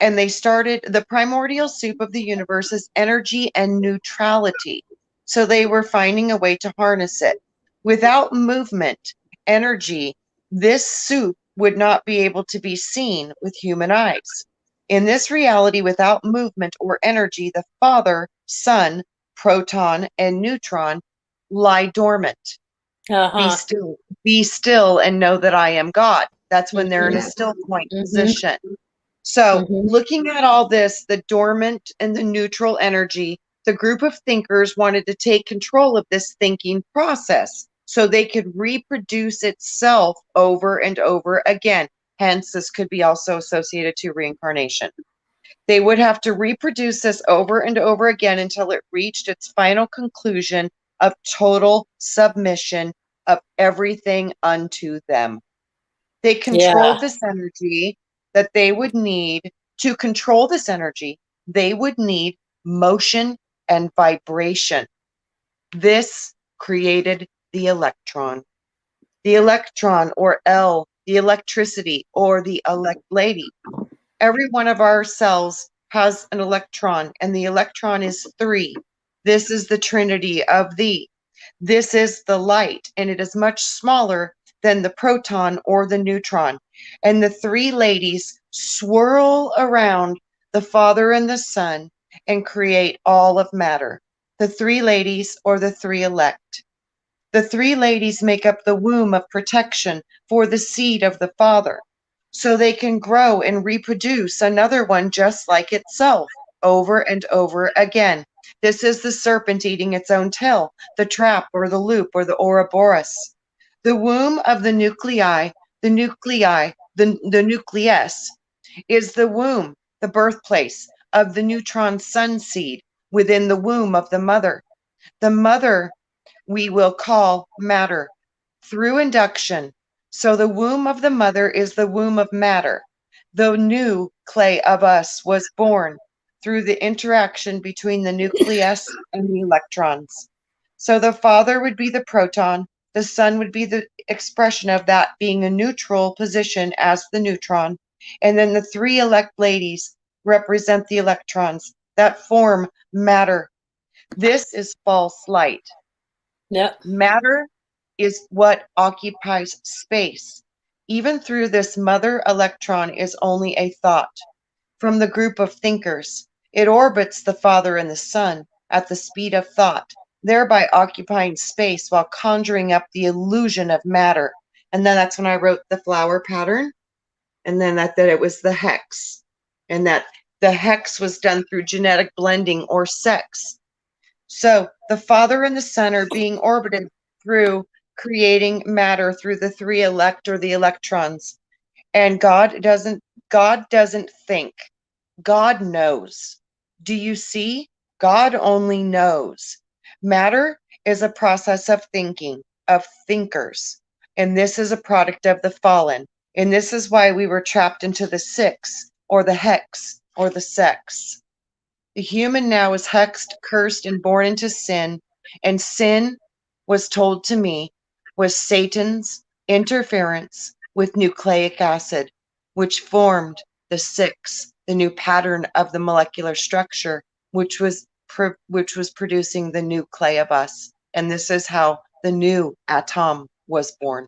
and they started the primordial soup of the universe is energy and neutrality. So they were finding a way to harness it. Without movement, energy, this soup would not be able to be seen with human eyes. In this reality, without movement or energy, the Father, Son, proton, and neutron lie dormant. Uh-huh. Be still and know that I am God. That's when they're in a Mhm. still point Mhm. position. So Mhm. looking at all this, the dormant and the neutral energy, the group of thinkers wanted to take control of this thinking process so they could reproduce itself over and over again. Hence, this could be also associated to reincarnation. They would have to reproduce this over and over again until it reached its final conclusion of total submission of everything unto them. They controlled Yeah. this energy that they would need. To control this energy, they would need motion and vibration. This created the electron. The electron, or L, the electricity, or the lady. Every one of our cells has an electron, and the electron is 3. This is the trinity of thee. This is the light, and it is much smaller than the proton or the neutron. And the 3 ladies swirl around the Father and the Son and create all of matter. The 3 ladies, or the 3 elect. The three ladies make up the womb of protection for the seed of the Father, so they can grow and reproduce another one just like itself over and over again. This is the serpent eating its own tail, the trap or the loop or the Ouroboros. The womb of the nuclei, the nucleus, is the womb, the birthplace of the neutron sun seed within the womb of the mother. The mother we will call matter through induction. So the womb of the mother is the womb of matter. The new clay of us was born through the interaction between the nucleus and the electrons. So the father would be the proton, the son would be the expression of that being a neutral position as the neutron, and then the three elect ladies represent the electrons that form matter. This is false light. Yep. Matter is what occupies space. Even through this mother electron is only a thought. From the group of thinkers, it orbits the Father and the Son at the speed of thought, thereby occupying space while conjuring up the illusion of matter. And then that's when I wrote the flower pattern, and then that it was the hex, and that the hex was done through genetic blending or sex. So the Father and the Son are being orbited through creating matter through the three elect or the electrons. And God doesn't think. God knows. Do you see? God only knows. Matter is a process of thinking, of thinkers. And this is a product of the fallen. And this is why we were trapped into the six, or the hex, or the sex. The human now is hexed, cursed, and born into sin. And sin, was told to me, was Satan's interference with nucleic acid, which formed the six, the new pattern of the molecular structure, which was producing the new clay of us. And this is how the new atom was born.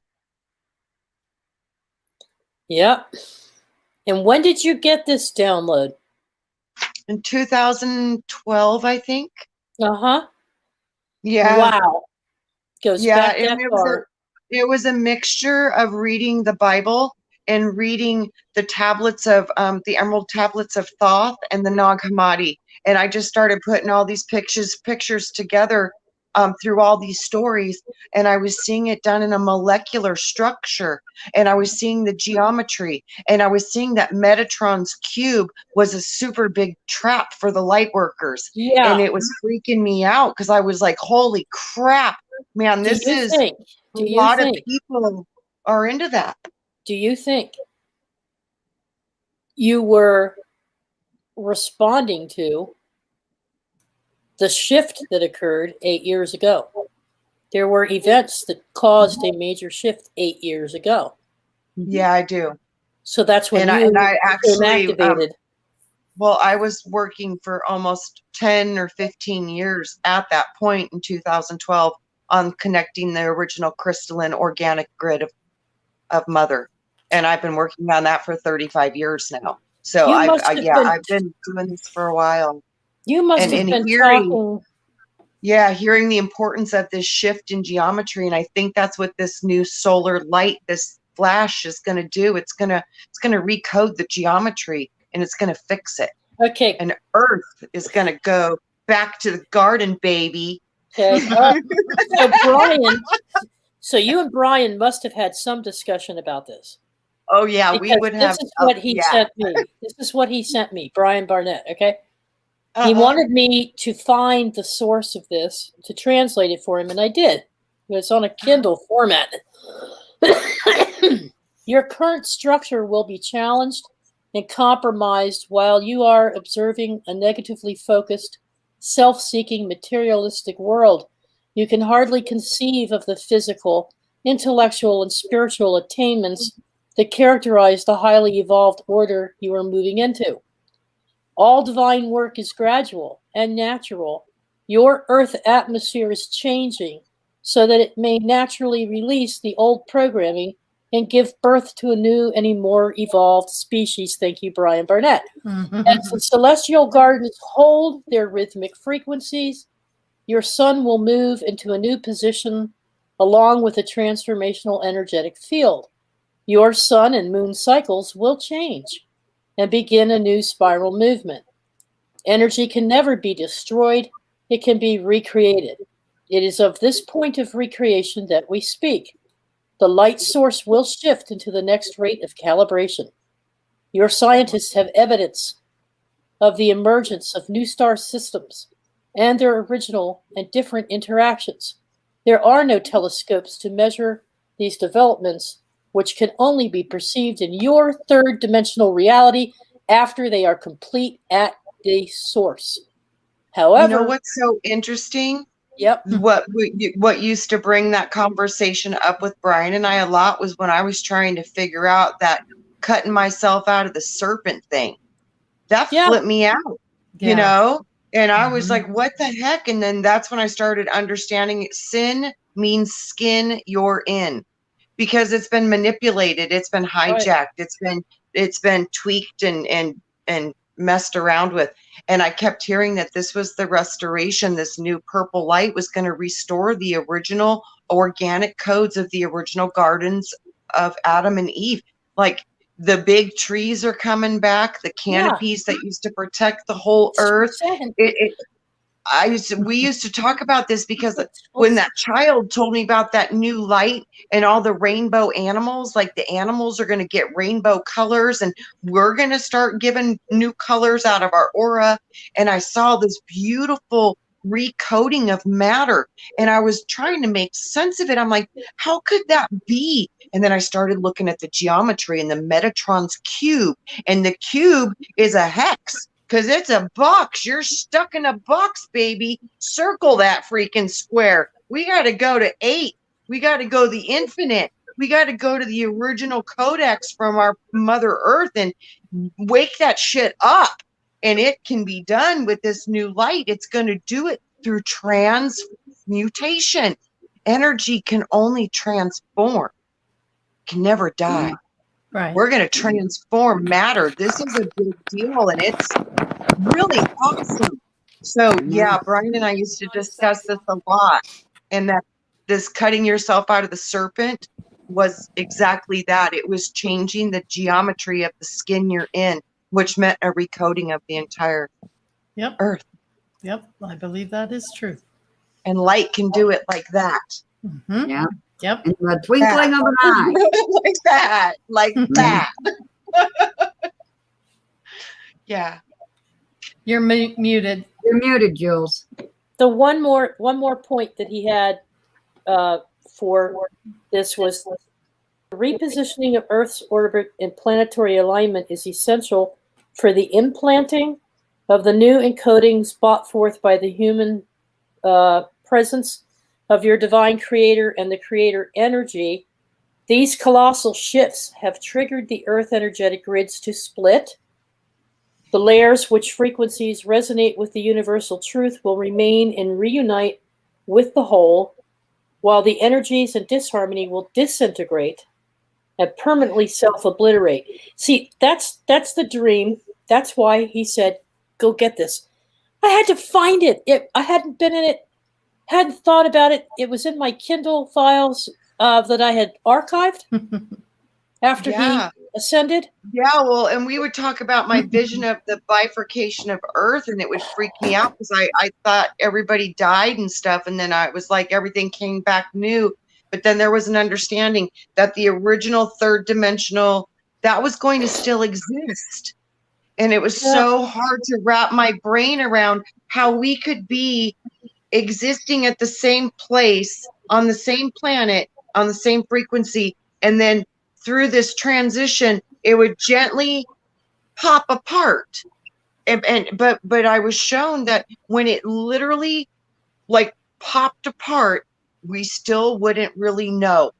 Yep. And when did you get this download? In 2012, I think. Uh-huh. Yeah. Wow. Goes back that far. It was a mixture of reading the Bible and reading the tablets of the emerald tablets of Thoth and the Nag Hammadi. And I just started putting all these pictures together through all these stories, and I was seeing it done in a molecular structure, and I was seeing the geometry, and I was seeing that Metatron's cube was a super big trap for the light workers. Yeah. And it was freaking me out because I was like, holy crap, man, this is a lot of people are into that. Do you think you were responding to the shift that occurred 8 years ago? There were events that caused a major shift 8 years ago. Yeah, I do. So that's when I actually activated. Well, I was working for almost 10 or 15 years at that point in 2012 on connecting the original crystalline organic grid of Mother. And I've been working on that for 35 years now. So I've been doing this for a while. You must have been talking. Yeah, hearing the importance of this shift in geometry. And I think that's what this new solar light, this flash is going to do. It's going to recode the geometry, and it's going to fix it. Okay. And Earth is going to go back to the garden, baby. Okay. So Brian, so you and Brian must have had some discussion about this. Oh yeah, we would have. This is what he sent me. This is what he sent me, Brian Barnett. Okay. He wanted me to find the source of this, to translate it for him, and I did. It's on a Kindle format. Your current structure will be challenged and compromised while you are observing a negatively focused, self-seeking, materialistic world. You can hardly conceive of the physical, intellectual, and spiritual attainments that characterize the highly evolved order you are moving into. All divine work is gradual and natural. Your Earth atmosphere is changing so that it may naturally release the old programming and give birth to a new and a more evolved species. Thank you, Brian Barnett. As the celestial gardens hold their rhythmic frequencies, your sun will move into a new position along with the transformational energetic field. Your sun and moon cycles will change and begin a new spiral movement. Energy can never be destroyed, it can be recreated. It is of this point of recreation that we speak. The light source will shift into the next rate of calibration. Your scientists have evidence of the emergence of new star systems and their original and different interactions. There are no telescopes to measure these developments, which can only be perceived in your third dimensional reality after they are complete at the source. However, you know what's so interesting? Yep. What used to bring that conversation up with Brian and I a lot was when I was trying to figure out that cutting myself out of the serpent thing. That flipped me out, you know? And I was like, what the heck? And then that's when I started understanding sin means skin you're in, because it's been manipulated, it's been hijacked, it's been tweaked and messed around with. And I kept hearing that this was the restoration. This new purple light was going to restore the original organic codes of the original gardens of Adam and Eve. Like, the big trees are coming back, the canopies that used to protect the whole earth. We used to talk about this because when that child told me about that new light and all the rainbow animals, like the animals are going to get rainbow colors and we're going to start giving new colors out of our aura. And I saw this beautiful recoding of matter and I was trying to make sense of it. I'm like, how could that be? And then I started looking at the geometry and the Metatron's cube, and the cube is a hex. Because it's a box. You're stuck in a box, baby. Circle that freaking square. We got to go to 8. We got to go the infinite. We got to go to the original codex from our Mother Earth and wake that shit up. And it can be done with this new light. It's going to do it through transmutation. Energy can only transform, can never die. Right. We're going to transform matter. This is a big deal, and it's really awesome. So, yeah, Brian and I used to discuss this a lot, and that this cutting yourself out of the serpent was exactly that. It was changing the geometry of the skin you're in, which meant a recoding of the entire earth. Yep, I believe that is true. And light can do it like that. Mm-hmm. Yeah. Yep. In the twinkling of an eye. Like that. Like that. Yeah. You're muted. You're muted, Jules. The one more point that he had for this was the repositioning of Earth's orbit in planetary alignment is essential for the implanting of the new encodings brought forth by the human presence of your divine creator and the creator energy. These colossal shifts have triggered the Earth energetic grids to split. The layers which frequencies resonate with the universal truth will remain and reunite with the whole, while the energies in disharmony will disintegrate and permanently self-obliterate. See, that's the dream. That's why he said, go get this. I had to find it. I hadn't been in it, hadn't thought about it. It was in my Kindle files that I had archived after he ascended. Yeah, well, and we would talk about my vision of the bifurcation of Earth, and it would freak me out because I thought everybody died and stuff, and then I was like everything came back new. But then there was an understanding that the original third dimensional, that was going to still exist. And it was so hard to wrap my brain around how we could be existing at the same place, on the same planet, on the same frequency, and then through this transition, it would gently pop apart. But I was shown that when it literally like popped apart, we still wouldn't really know.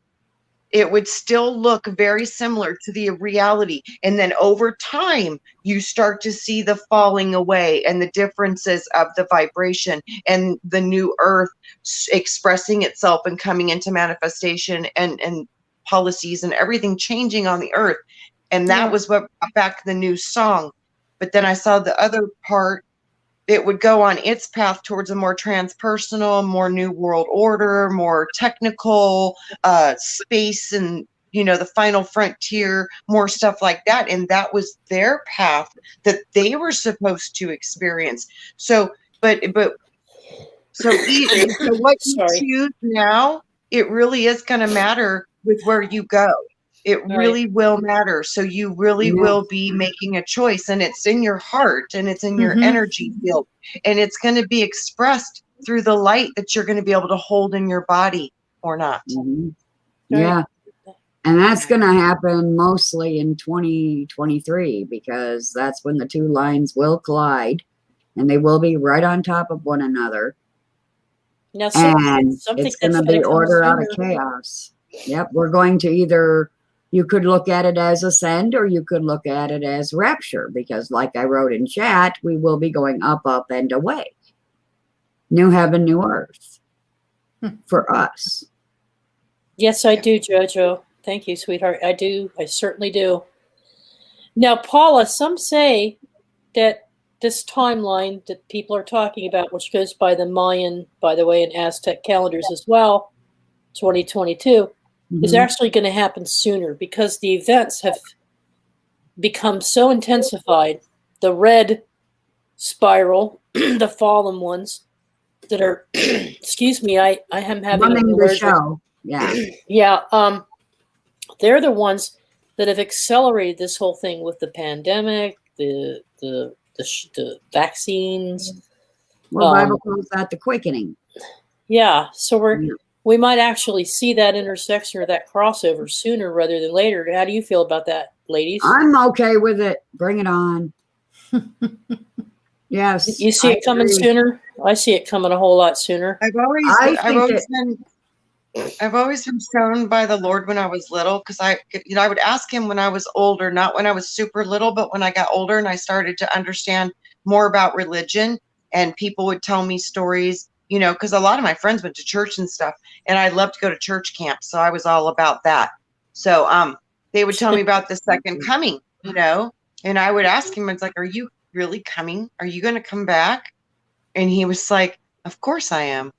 It would still look very similar to the reality. And then over time, you start to see the falling away and the differences of the vibration and the new earth expressing itself and coming into manifestation and policies and everything changing on the earth. And that was what brought back the new song. But then I saw the other part it would go on its path towards a more transpersonal, more new world order, more technical, space, and the final frontier, more stuff like that. And that was their path that they were supposed to experience. So what you choose now, it really is going to matter with where you go. It really will matter. So you really will be making a choice, and it's in your heart, and it's in your energy field, and it's going to be expressed through the light that you're going to be able to hold in your body or not. Yeah. And that's going to happen mostly in 2023, because that's when the two lines will collide, and they will be right on top of one another. Now, and it's going to be order out of chaos. Yep. We're going to either, you could look at it as ascend, or you could look at it as rapture, because like I wrote in chat, we will be going up, up, and away. New heaven, new earth for us. Yes, I do, Jojo. Thank you, sweetheart. I do. I certainly do. Now, Paula, some say that this timeline that people are talking about, which goes by the Mayan, by the way, and Aztec calendars as well, 2022, is actually going to happen sooner, because the events have become so intensified. The red spiral, the fallen ones that are, excuse me, I am having running an the allergic. show. Yeah. Yeah. They're the ones that have accelerated this whole thing with the pandemic, the vaccines. Well, Bible calls that the quickening. Yeah. So we might actually see that intersection or that crossover sooner rather than later. How do you feel about that, ladies? I'm okay with it. Bring it on. Yes. You see it coming sooner? I see it coming a whole lot sooner. I've always been shown by the Lord when I was little, because I would ask him when I was older, not when I was super little, but when I got older and I started to understand more about religion, and people would tell me stories, because a lot of my friends went to church and stuff, and I loved to go to church camp. So I was all about that. So, they would tell me about the second coming, and I would ask him, it's like, are you really coming? Are you going to come back? And he was like, of course I am.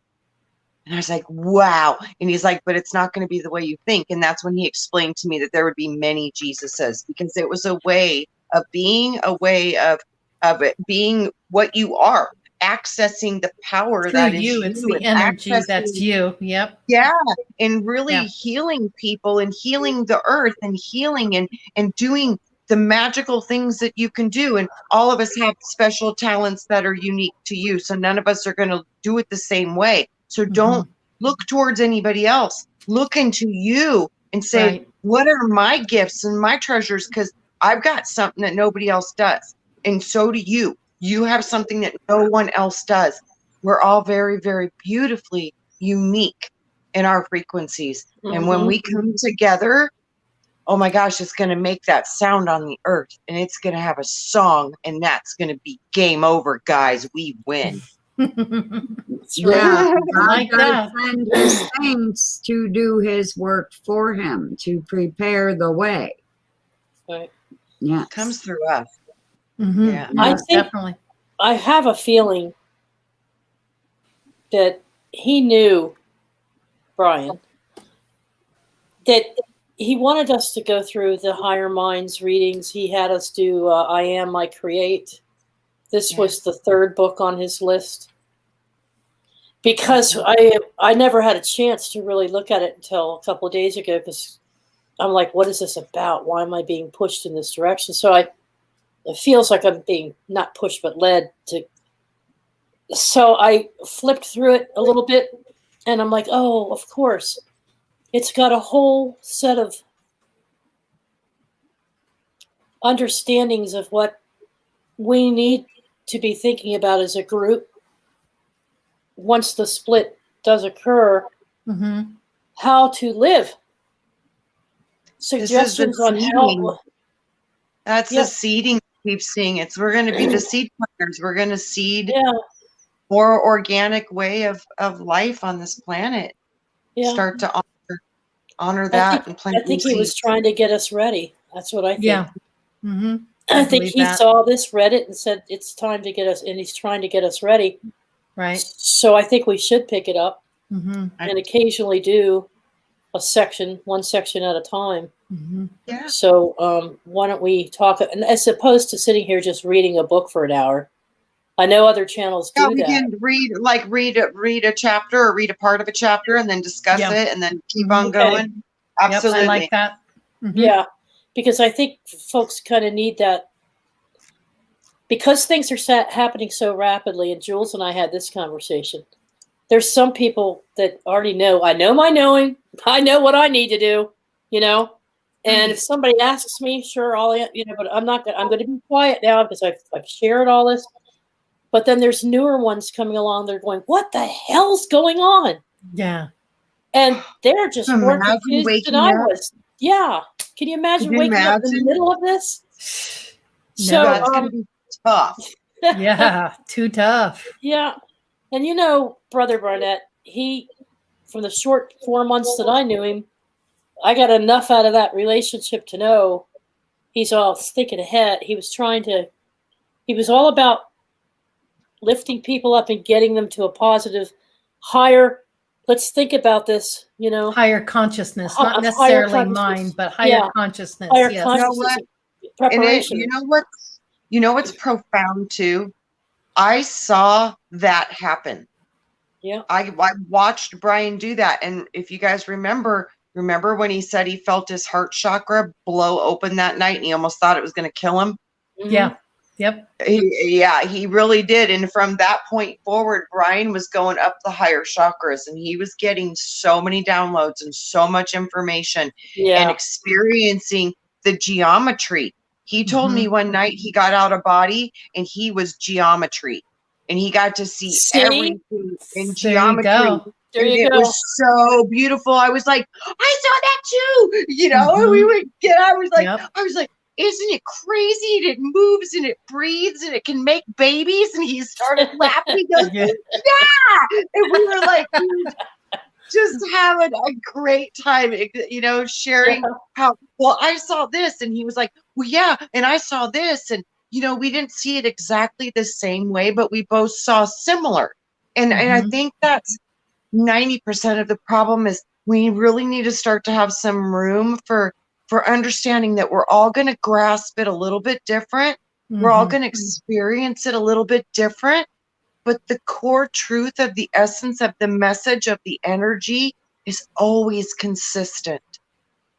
And I was like, wow. And he's like, but it's not going to be the way you think. And that's when he explained to me that there would be many Jesuses, because it was a way of being, it being what you are, accessing the power that is you. It's the energy that's you. Yep. Yeah. And really healing people and healing the earth and healing and doing the magical things that you can do. And all of us have special talents that are unique to you. So none of us are going to do it the same way. So don't look towards anybody else. Look into you and say, what are my gifts and my treasures? Because I've got something that nobody else does. And so do you. You have something that no one else does. We're all very, very beautifully unique in our frequencies. And when we come together, oh my gosh, it's going to make that sound on the earth. And it's going to have a song. And that's going to be game over, guys. We win. Yeah, God does send his saints to do his work for him, to prepare the way. Right. Yeah, it comes through us. Yeah, I think definitely. I have a feeling that he knew, Brian, that he wanted us to go through the higher minds readings. He had us do I Am, I Create. This was the third book on his list, because I never had a chance to really look at it until a couple of days ago, because I'm like, what is this about? Why am I being pushed in this direction? So it feels like I'm being not pushed, but led to. So I flipped through it a little bit, and I'm like, oh, of course. It's got a whole set of understandings of what we need to be thinking about as a group once the split does occur, how to live. Suggestions on how. That's the seeding. Keep seeing it. So we're going to be the seed planters. We're going to seed more organic way of life on this planet. Start to honor that and plant. I think he was trying to get us ready. That's what I think. Yeah. I think believe he that. saw this, read it, and said it's time to get us, and he's trying to get us ready. Right. So I think we should pick it up Mm-hmm. and occasionally do one section at a time. Mm-hmm. Yeah. So why don't we talk, and as opposed to sitting here just reading a book for an hour. I know other channels do Yeah, we that. can read a chapter or read a part of a chapter and then discuss Yeah. it and then keep Mhm. on going. Yep, Absolutely. I like that. Mhm. Yeah, because I think folks kind of need that, because things are happening so rapidly. And Jules and I had this conversation. There's some people that already know. I know my knowing. I know what I need to do. You know, and if somebody asks me, sure, but I'm not. I'm going to be quiet now because I've shared all this. But then there's newer ones coming along. They're going, "What the hell's going on?" Yeah. And they're just more Imagine confused than waking I up. was. Yeah. Can you imagine Could you waking up in the imagine? middle of this? No. So, That's going to be tough. Yeah. Too tough. Yeah. And you know, Brother Barnett, from the short 4 months that I knew him, I got enough out of that relationship to know he's all thinking ahead. He was all about lifting people up and getting them to a positive, higher, let's think about this, Higher consciousness, Higher not necessarily consciousness. mind, but higher Yeah. consciousness. higher Yes. consciousness, And preparation. you know what's profound too? I saw that happen. Yeah. I watched Brian do that. And if you guys remember when he said he felt his heart chakra blow open that night and he almost thought it was going to kill him? Mhm. Yeah. Yep. He really did. And from that point forward, Brian was going up the higher chakras and he was getting so many downloads and so much information Yeah. and experiencing the geometry. He told me one night he got out of body and he was geometry and he got to see everything in There you geometry. go. There And you it go. was so beautiful. I was like, I saw that too. And we would I was like, isn't it crazy? And it moves and it breathes and it can make babies. And he started laughing. He goes, Yeah. yeah. And we were like, just having a great time, sharing how, well, I saw this. And he was like, well, yeah. And I saw this. And, we didn't see it exactly the same way, but we both saw similar. And I think that's 90% of the problem is we really need to start to have some room for understanding that we're all going to grasp it a little bit different. We're all going to experience it a little bit different, but the core truth of the essence of the message of the energy is always consistent.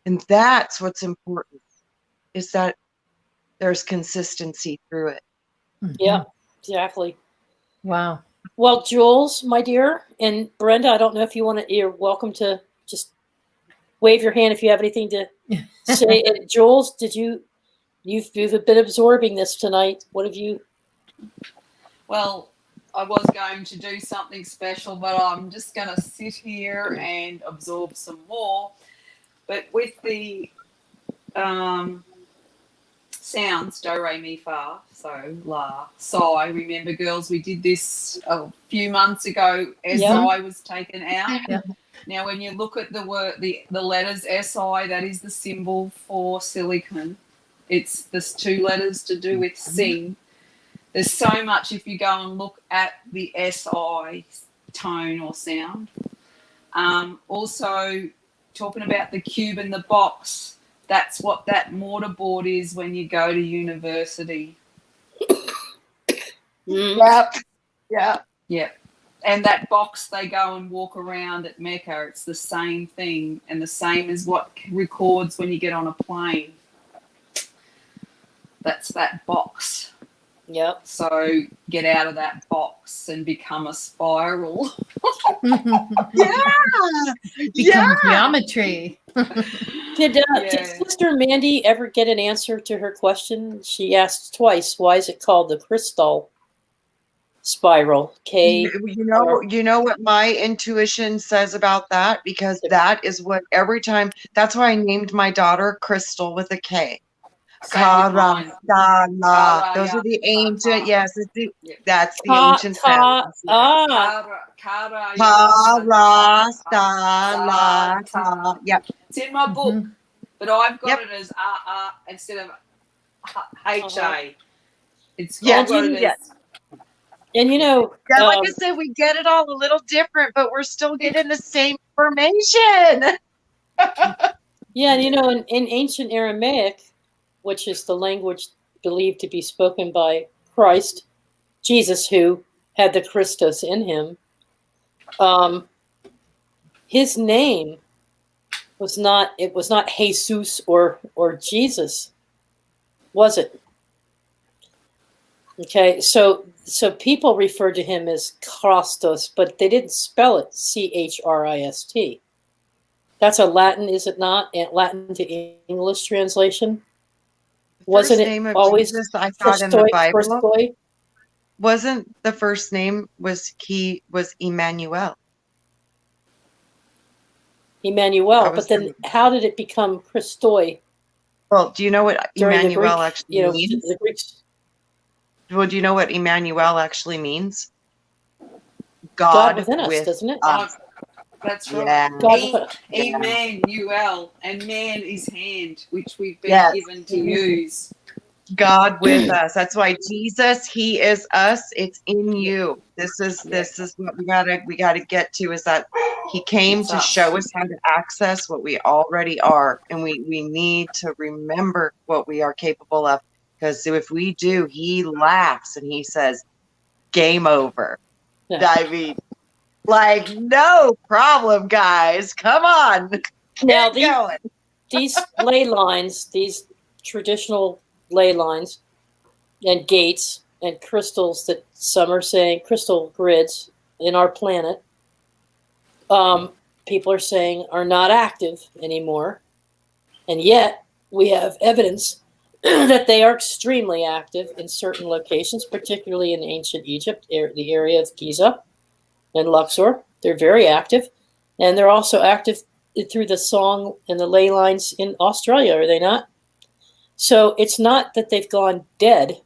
And that's what's important, is that there's consistency through it. Yeah, exactly. Wow. Well, Jules, my dear, and Brenda, I don't know if you're welcome to just wave your hand if you have anything to say. And Jules, you've been absorbing this tonight. What have you? Well, I was going to do something special, but I'm just going to sit here and absorb some more. But with the sounds, do, re, mi, fa, so, la, si. Remember, girls, we did this a few months ago. Si was taken out. Yeah. Now, when you look at the word, the letters Si, that is the symbol for silicon. There's 2 letters to do with sing. There's so much if you go and look at the Si tone or sound. Also, talking about the cube and the box, that's what that mortarboard is when you go to university. Yep. And that box they go and walk around at Mecca, it's the same thing and the same as what records when you get on a plane. That's that box. Yep. So get out of that box and become a spiral. Become geometry. Did Sister Mandy ever get an answer to her question? She asked twice, why is it called the Krystal spiral? K. You know what my intuition says about that? Because that is what that's why I named my daughter Krystal with a K. Kara, Dala. Those are the ancient, that's the ancient sounds. Kara, Dala, Ta. Yep. It's in my book, but I've got it as instead of H-A. It's Yeah, called what it yeah. is. And you know, Yeah, like I said, we get it all a little different, but we're still getting the same information. yeah, you know, in ancient Aramaic, which is the language believed to be spoken by Christ, Jesus, who had the Christos in him, his name was not Jesus or Jesus, was it? Okay, so people referred to him as Christos, but they didn't spell it Christ. That's a Latin, is it not? A Latin to English translation. Wasn't First it name of always Jesus I thought in the Christoi? Bible Christoi? wasn't the first name was Emmanuel. Emmanuel, That was but then how did it become Christoi well, do you know what during the Emmanuel Greek? actually You know, means? the Greeks. Well, do you know what Emmanuel actually means? God God within us, with doesn't it? us. That's Yeah. right. God within us. Emmanuel, and man is hand, which we've been Yes. given to use. God with us. That's why Jesus, He is us. It's in Yeah. you. This is what we gotta get to, is that He came It's to us. show us how to access what we already are. And we need to remember what we are capable of. Because if we do, He laughs and He says, game over. Yeah. I mean, like, no problem, guys. Come on. Now Get going. these ley lines, these traditional ley lines and gates and crystals that some are saying crystal grids in our planet, people are saying are not active anymore. And yet we have evidence that they are extremely active in certain locations, particularly in ancient Egypt, the area of Giza and Luxor. They're very active. And they're also active through the song and the ley lines in Australia, are they not? So it's not that they've gone dead.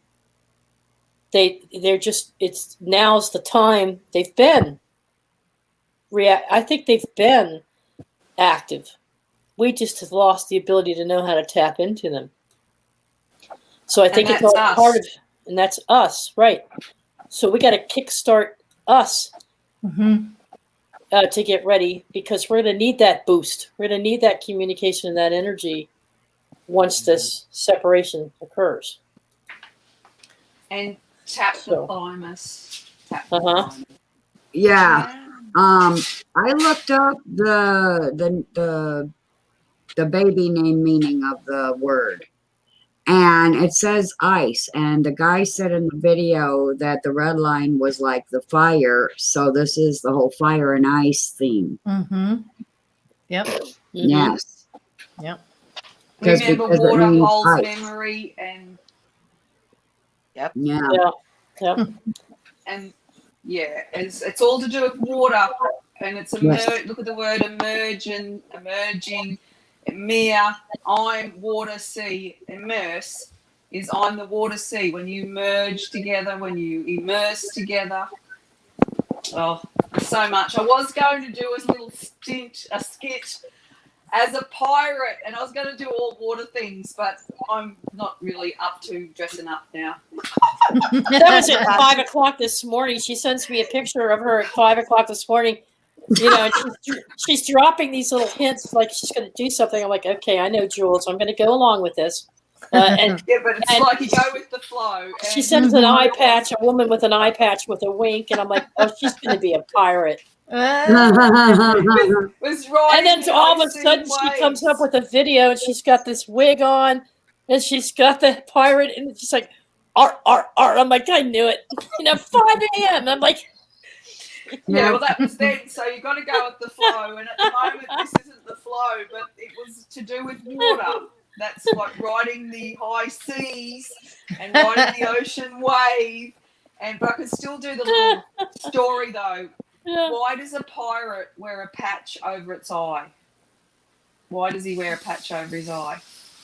They're just, it's now's the time they've been I think they've been active. We just have lost the ability to know how to tap into them. So I think it's all part of, and that's us, right? So we got to kickstart us to get ready, because we're going to need that boost. We're going to need that communication and that energy once this separation occurs. And tap the thymus. Tap the thymus. Yeah. I looked up the baby name meaning of the word, and it says ice. And the guy said in the video that the red line was like the fire, so this is the whole fire and ice theme. Yep. Yes. Yep. Remember, water holds memory, and yep. Yeah. And yeah, it's all to do with water, and it's look at the word emerging, mere. I'm water, sea. Immerse is I'm the water, sea. When you merge together, when you immerse together. Oh, so much. I was going to do a little skit as a pirate, and I was going to do all water things, but I'm not really up to dressing up now. That was at 5 o'clock this morning. She sends me a picture of her at 5 o'clock this morning. You know, she's dropping these little hints like she's going to do something. I'm like, okay, I know, Jules. I'm going to go along with this. Yeah, but it's like you go with the flow. She sends an eye patch, a woman with an eye patch with a wink, and I'm like, oh, she's going to be a pirate. Was right. And then all of a sudden she comes up with a video, and she's got this wig on, and she's got the pirate, and she's like, art. I'm like, I knew it. 5 a.m. I'm like, yeah, well, that was then. So you got to go with the flow, and at the moment this isn't the flow, but it was to do with water. That's like riding the high seas and riding the ocean wave. But I can still do the little story though. Yeah. Why does a pirate wear a patch over its eye? Why does he wear a patch over his eye?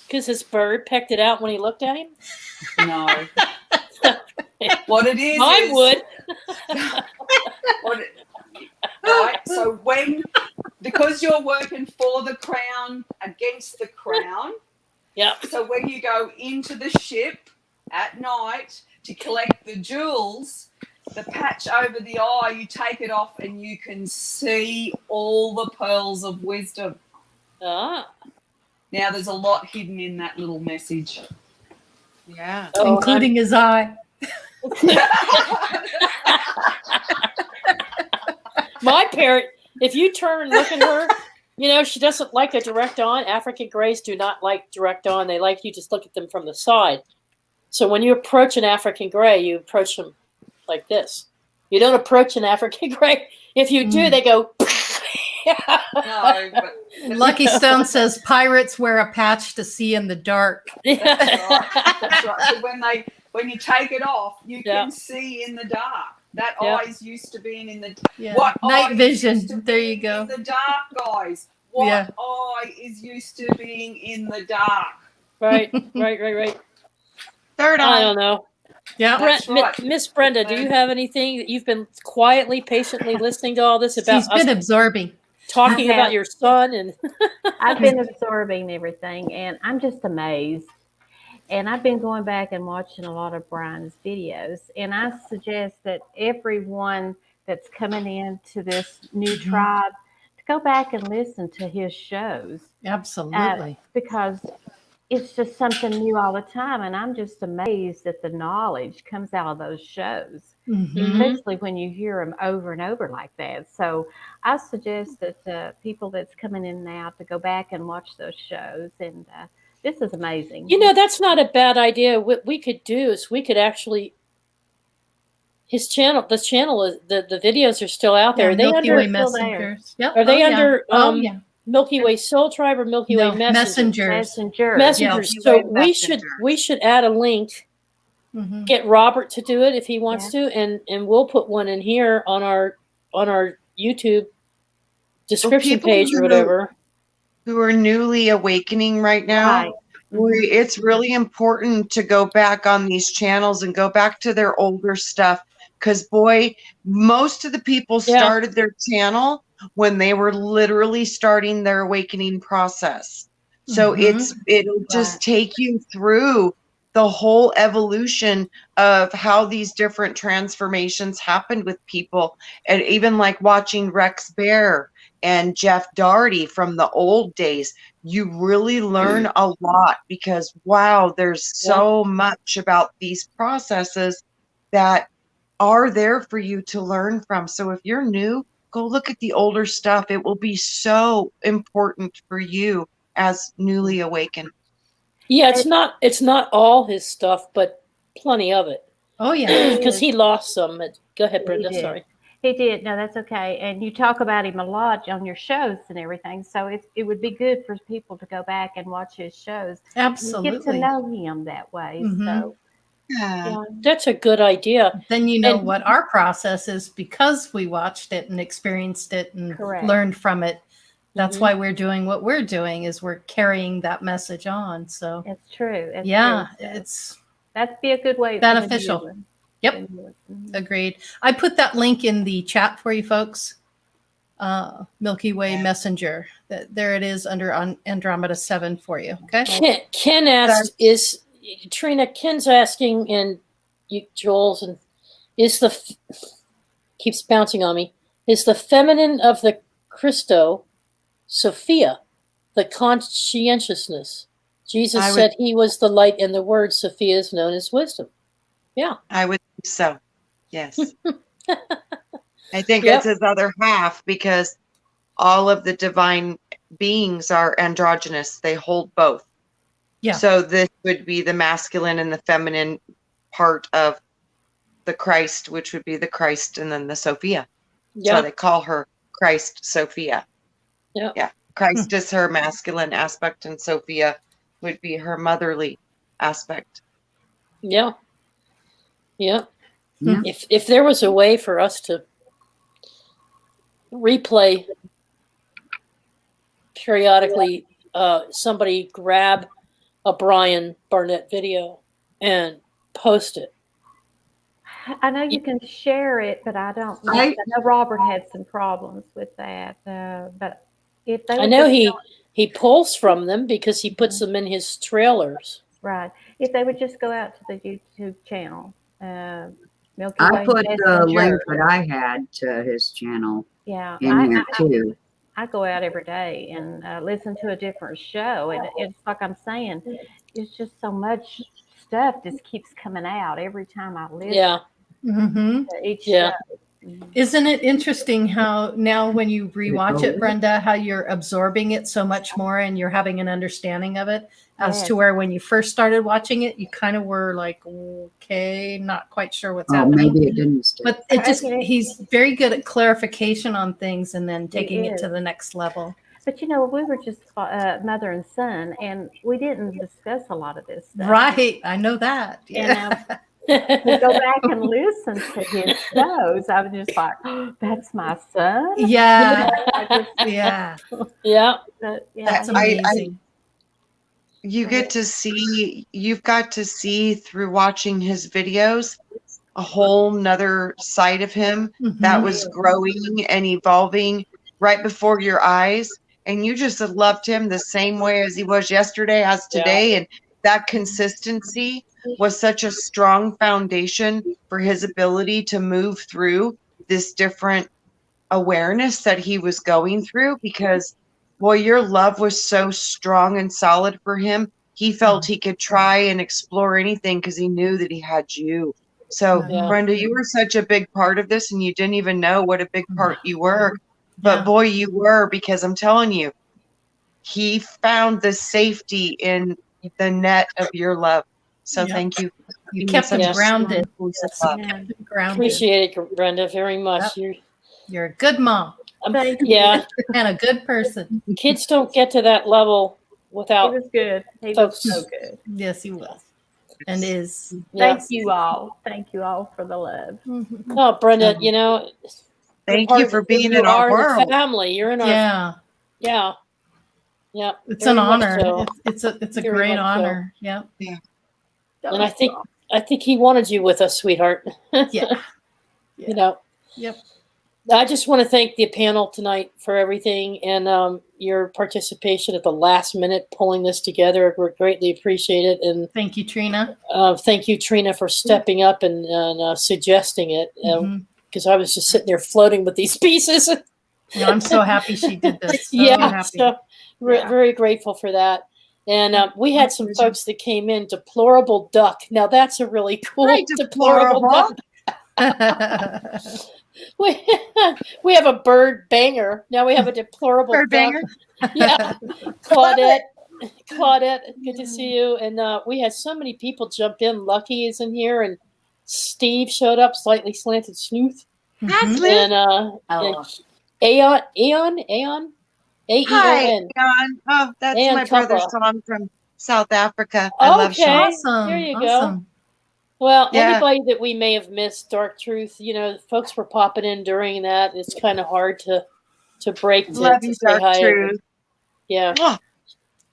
Because his bird pecked it out when he looked at him? No. What it is. Mine would. Right? So because you're working for the crown, against the crown, Yeah. So when you go into the ship at night to collect the jewels, the patch over the eye, you take it off and you can see all the pearls of wisdom. Ah. Now there's a lot hidden in that little message. Yeah. Oh, including his eye. my parrot, if you turn and look at her, you know, she doesn't like a direct on. African grays do not like direct on. They like you just look at them from the side. So when you approach an African gray, you approach them like this. You don't approach an African gray. If you do, they go. No, but Lucky Stone says pirates wear a patch to see in the dark. that's right. That's right. So when you take it off, you Yeah. can see in the dark. That Yeah. eye's used to being in the Yeah. what Night eye is vision. used to There you being go. in the dark, guys. What Yeah. eye is used to being in the dark? Right. Third I eye. don't know. Yeah. That's right. Miss Brenda, do you have anything that you've been quietly, patiently listening to all this about She's been us absorbing. talking I about have. your son and I've been absorbing everything, and I'm just amazed. And I've been going back and watching a lot of Brian's videos, and I suggest that everyone that's coming into this new tribe to go back and listen to his shows Absolutely. because it's just something new all the time, and I'm just amazed that the knowledge comes out of those shows, especially when you hear them over and over like that. So I suggest that people that's coming in now to go back and watch those shows, and this is amazing. you know, that's not a bad idea. What we could do is we could actually the channel is the videos are still out there. Yeah, Are they Milky under Way still there. messengers. Yep. are they Oh, under yeah. Oh, yeah. Milky Way Soul Tribe or Milky No, Way Messenger? messengers. Messengers. Milky So Way we should add a link. Mhm. Get Robert to do it if he wants Yeah. to, and we'll put one in here on our YouTube description people page or who- whatever. Who are newly awakening right now. Right. It's really important to go back on these channels and go back to their older stuff. Because, boy, most of the people Yeah. started their channel when they were literally starting their awakening process. So it'll just Right. take you through the whole evolution of how these different transformations happened with people. And even like watching Rex Bear and Jeff Daugherty from the old days, you really learn a lot because, wow, there's so much about these processes that are there for you to learn from. So if you're new, go look at the older stuff. It will be so important for you as newly awakened. Yeah, it's not all his stuff, but plenty of it. Oh, yeah. Because he lost some. Go ahead, He Brenda. did. Sorry. He did. No, that's okay. And you talk about him a lot on your shows and everything. So it would be good for people to go back and watch his shows. Absolutely. And get to know him that way. So yeah. That's a good idea. Then you know And- what our process is because we watched it and experienced it and Correct. learned from it. That's Mhm. why we're doing what we're doing is we're carrying that message on. So It's true. It's yeah, true. So it's that'd be a good way. beneficial. For the new one. Yep. The new one. Mhm. Agreed. I put that link in the chat for you folks. Milky Way Messenger. There it is under Andromeda 7 for you. Okay. Ken asked, Trina, Ken's asking, and Joel's, and keeps bouncing on me, is the feminine of the Christo, Sophia, the conscientiousness? Jesus said he was the light, and the word Sophia is known as wisdom. Yeah. I would think so. Yes. I think it's his other half because all of the divine beings are androgynous. They hold both. Yeah. So this would be the masculine and the feminine part of the Christ, which would be the Christ and then the Sophia. Yeah. So they call her Christ Sophia. Yeah. Yeah. Christ is her masculine aspect and Sophia would be her motherly aspect. Yeah. Yeah. Yeah. If there was a way for us to replay periodically, somebody grab a Brian Barnett video and post it. I know you can share it, but I don't know. I- I know Robert had some problems with that, but If they I would know just he pulls from them because he puts them in his trailers. right. If they would just go out to the YouTube channel, Milky I Way put the link Messenger. that I had to his channel Yeah, in here too. I go out every day and listen to a different show, and it's like I'm saying, it's just so much stuff just keeps coming out every time I listen Yeah. Mm-hmm. to each Yeah. show. Isn't it interesting how now when you rewatch it, Brenda, how you're absorbing it so much more and you're having an understanding of it as Yes. to where when you first started watching it, you kind of were like, okay, not quite sure what's Oh, happening. maybe it didn't stick. But it just, Okay. he's very good at clarification on things and then taking it is. to the next level. But you know, we were just mother and son, and we didn't discuss a lot of this stuff. Right. I know that. And to go back and listen to his shows, I was just like, oh, that's my son. Yeah. I just, Yeah. Yeah. yeah, That's I- amazing. You get to see, you've got to see through watching his videos a whole nother side of him that Mhm. was growing and evolving right before your eyes. And you just loved him the same way as he was yesterday, as today. And that consistency was such a strong foundation for his ability to move through this different awareness that he was going through, because boy, your love was so strong and solid for him. He felt he could try and explore anything because he knew that he had you. So, Yeah. Brenda, you were such a big part of this, and you didn't even know what a big part you were. But Yeah. boy, you were, because I'm telling you, he found the safety in the net of your love. So Yeah. thank you. You kept him Yes. grounded. Love. yeah. Kept him grounded. Appreciate it, Brenda, very much. You're a good mom Thank you. Yeah, and a good person. kids don't get to that level He without. was good. He Folks. was so good. Yes, he was. And is. Yeah. Thank you all. Thank you all for the love. Mhm. No, Brenda, you know, Thank you're you part for of- being you in our are the world. family. You're in our. Yeah. Yeah. It's very an much honor. so. It's a Very great much so. honor. Yeah. And I think he wanted you with us, sweetheart. Yeah. You know. Yep. I just want to thank the panel tonight for everything and your participation at the last minute pulling this together. We greatly appreciate it. And Thank you, Trina. thank you, Trina, for stepping up and suggesting it. Mhm. Because I was just sitting there floating with these pieces. No, I'm so happy she did this. So Yeah, happy. so Yeah. very grateful for that. And we had some folks that came in. Deplorable duck. Now that's a really cool Hi, deplorable deplorable. duck. We have a bird banger. Now we have a deplorable Bird duck. banger. Yeah, Claudette, good to see you. And we had so many people jump in. Lucky is in here, and Steve showed up. Slightly slanted sleuth, Mhm. and Aeon, AEON. Hi, Jan. Oh, that's Aeon my brother's Kappa. song from South Africa. I love Okay. Sean. Awesome. There you go. Awesome. Well, Yeah. anybody that we may have missed, Dark Truth, you know, folks were popping in during that. It's kind of hard to break to, Love to you, say Dark hi. Truth. Yeah. Mwah.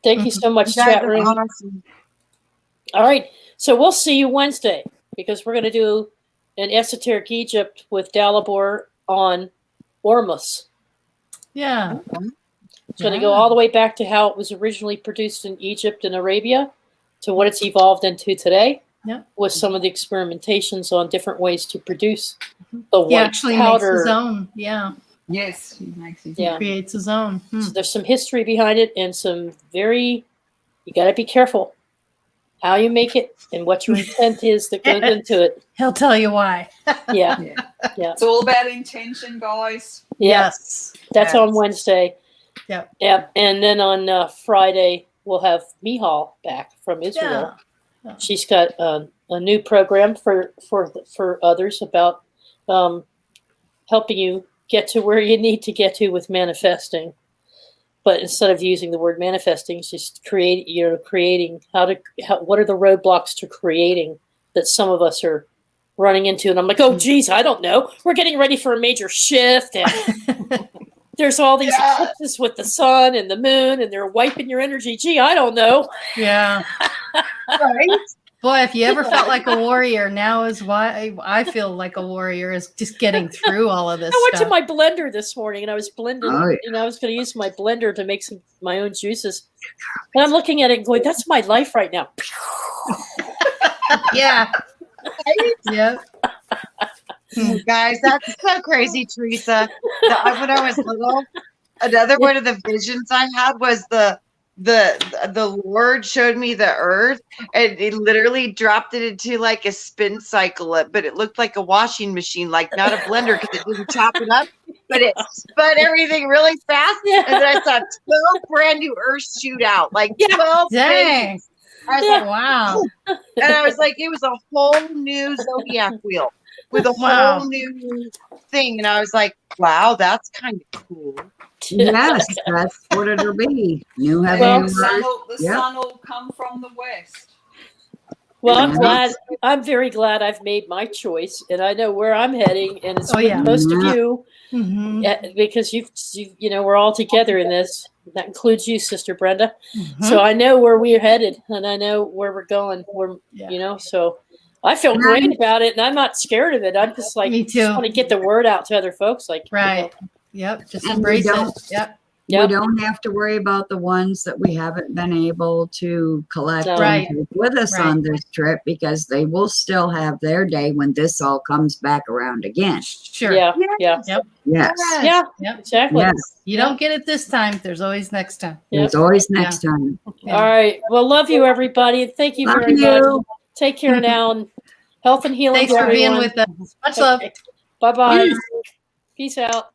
Thank you so much, You guys chat are room. awesome. All right. So we'll see you Wednesday because we're going to do an Esoteric Egypt with Dalibor on Ormus. Yeah. It's going to go all the way back to how it was originally produced in Egypt and Arabia to what it's evolved into today. Yeah. With some of the experimentations on different ways to produce the He white actually powder. makes his own. Yeah. Yes, he makes it. Yeah. Creates his own. Hmm. So there's some history behind it and some you got to be careful how you make it and what your intent is that goes into it. He'll tell you why. Yeah. Yeah. It's all about intention, guys. Yeah. Yes. That's Yes. on Wednesday. Yep. Yep. And then on Friday, we'll have Mihal back from Israel. Yeah. She's got a new program for others about helping you get to where you need to get to with manifesting. But instead of using the word manifesting, it's just creating what are the roadblocks to creating that some of us are running into. And I'm like, oh, geez, I don't know. We're getting ready for a major shift. And there's all these eclipses with the sun and the moon, and they're wiping your energy. Gee, I don't know. Yeah. Right? Boy, if you ever felt like a warrior, now is why I feel like a warrior, is just getting through all of this I went stuff. to my blender this morning and I was blending. Oh, yeah. You know, I was going to use my blender to make my own juices. And I'm looking at it and going, "That's my life right now." Yeah. Yep. Guys, that's so crazy, Teresa. When I was little, another one of the visions I had was the Lord showed me the earth, and it literally dropped it into like a spin cycle, but it looked like a washing machine, like not a blender because it didn't chop it up, but it spun everything really fast. Yeah. And then I saw 12 brand new earths shoot out, like 12 Dang. babies. I was like, Wow. and I was like, it was a whole new zodiac wheel with a Wow. whole new thing. And I was like, wow, that's kind of cool. Yes, that's what it'll be. New heaven, Well, new The sun earth. will, the Yep. sun will come from the west. Well, I'm Yeah. glad. I'm very glad I've made my choice, and I know where I'm heading, and it's Oh, with yeah. most of Yeah. you, because you know, we're all together in this. That includes you, Sister Brenda. So I know where we're headed, and I know where we're going. You know, so I feel great about it, and I'm not scared of it. I'm just like, Me too. just want to get the word out to other folks, like, you know. Right. Yep. Just And embrace we it. don't- Yep. Yep. We don't have to worry about the ones that we haven't been able to collect No. and Right. take with us Right. on this trip, because they will still have their day when this all comes back around again. Sure. Yeah, yeah, Yep. Yes. yeah, Yep. exactly. Yes. You don't get it this time. There's always next time. There's always next time. Yeah. All right. Well, love you, everybody. Thank you Love very much. you. Take care now, and health and healing. Thanks to for being everyone. with us. Much love. Bye bye. Yes. Peace out.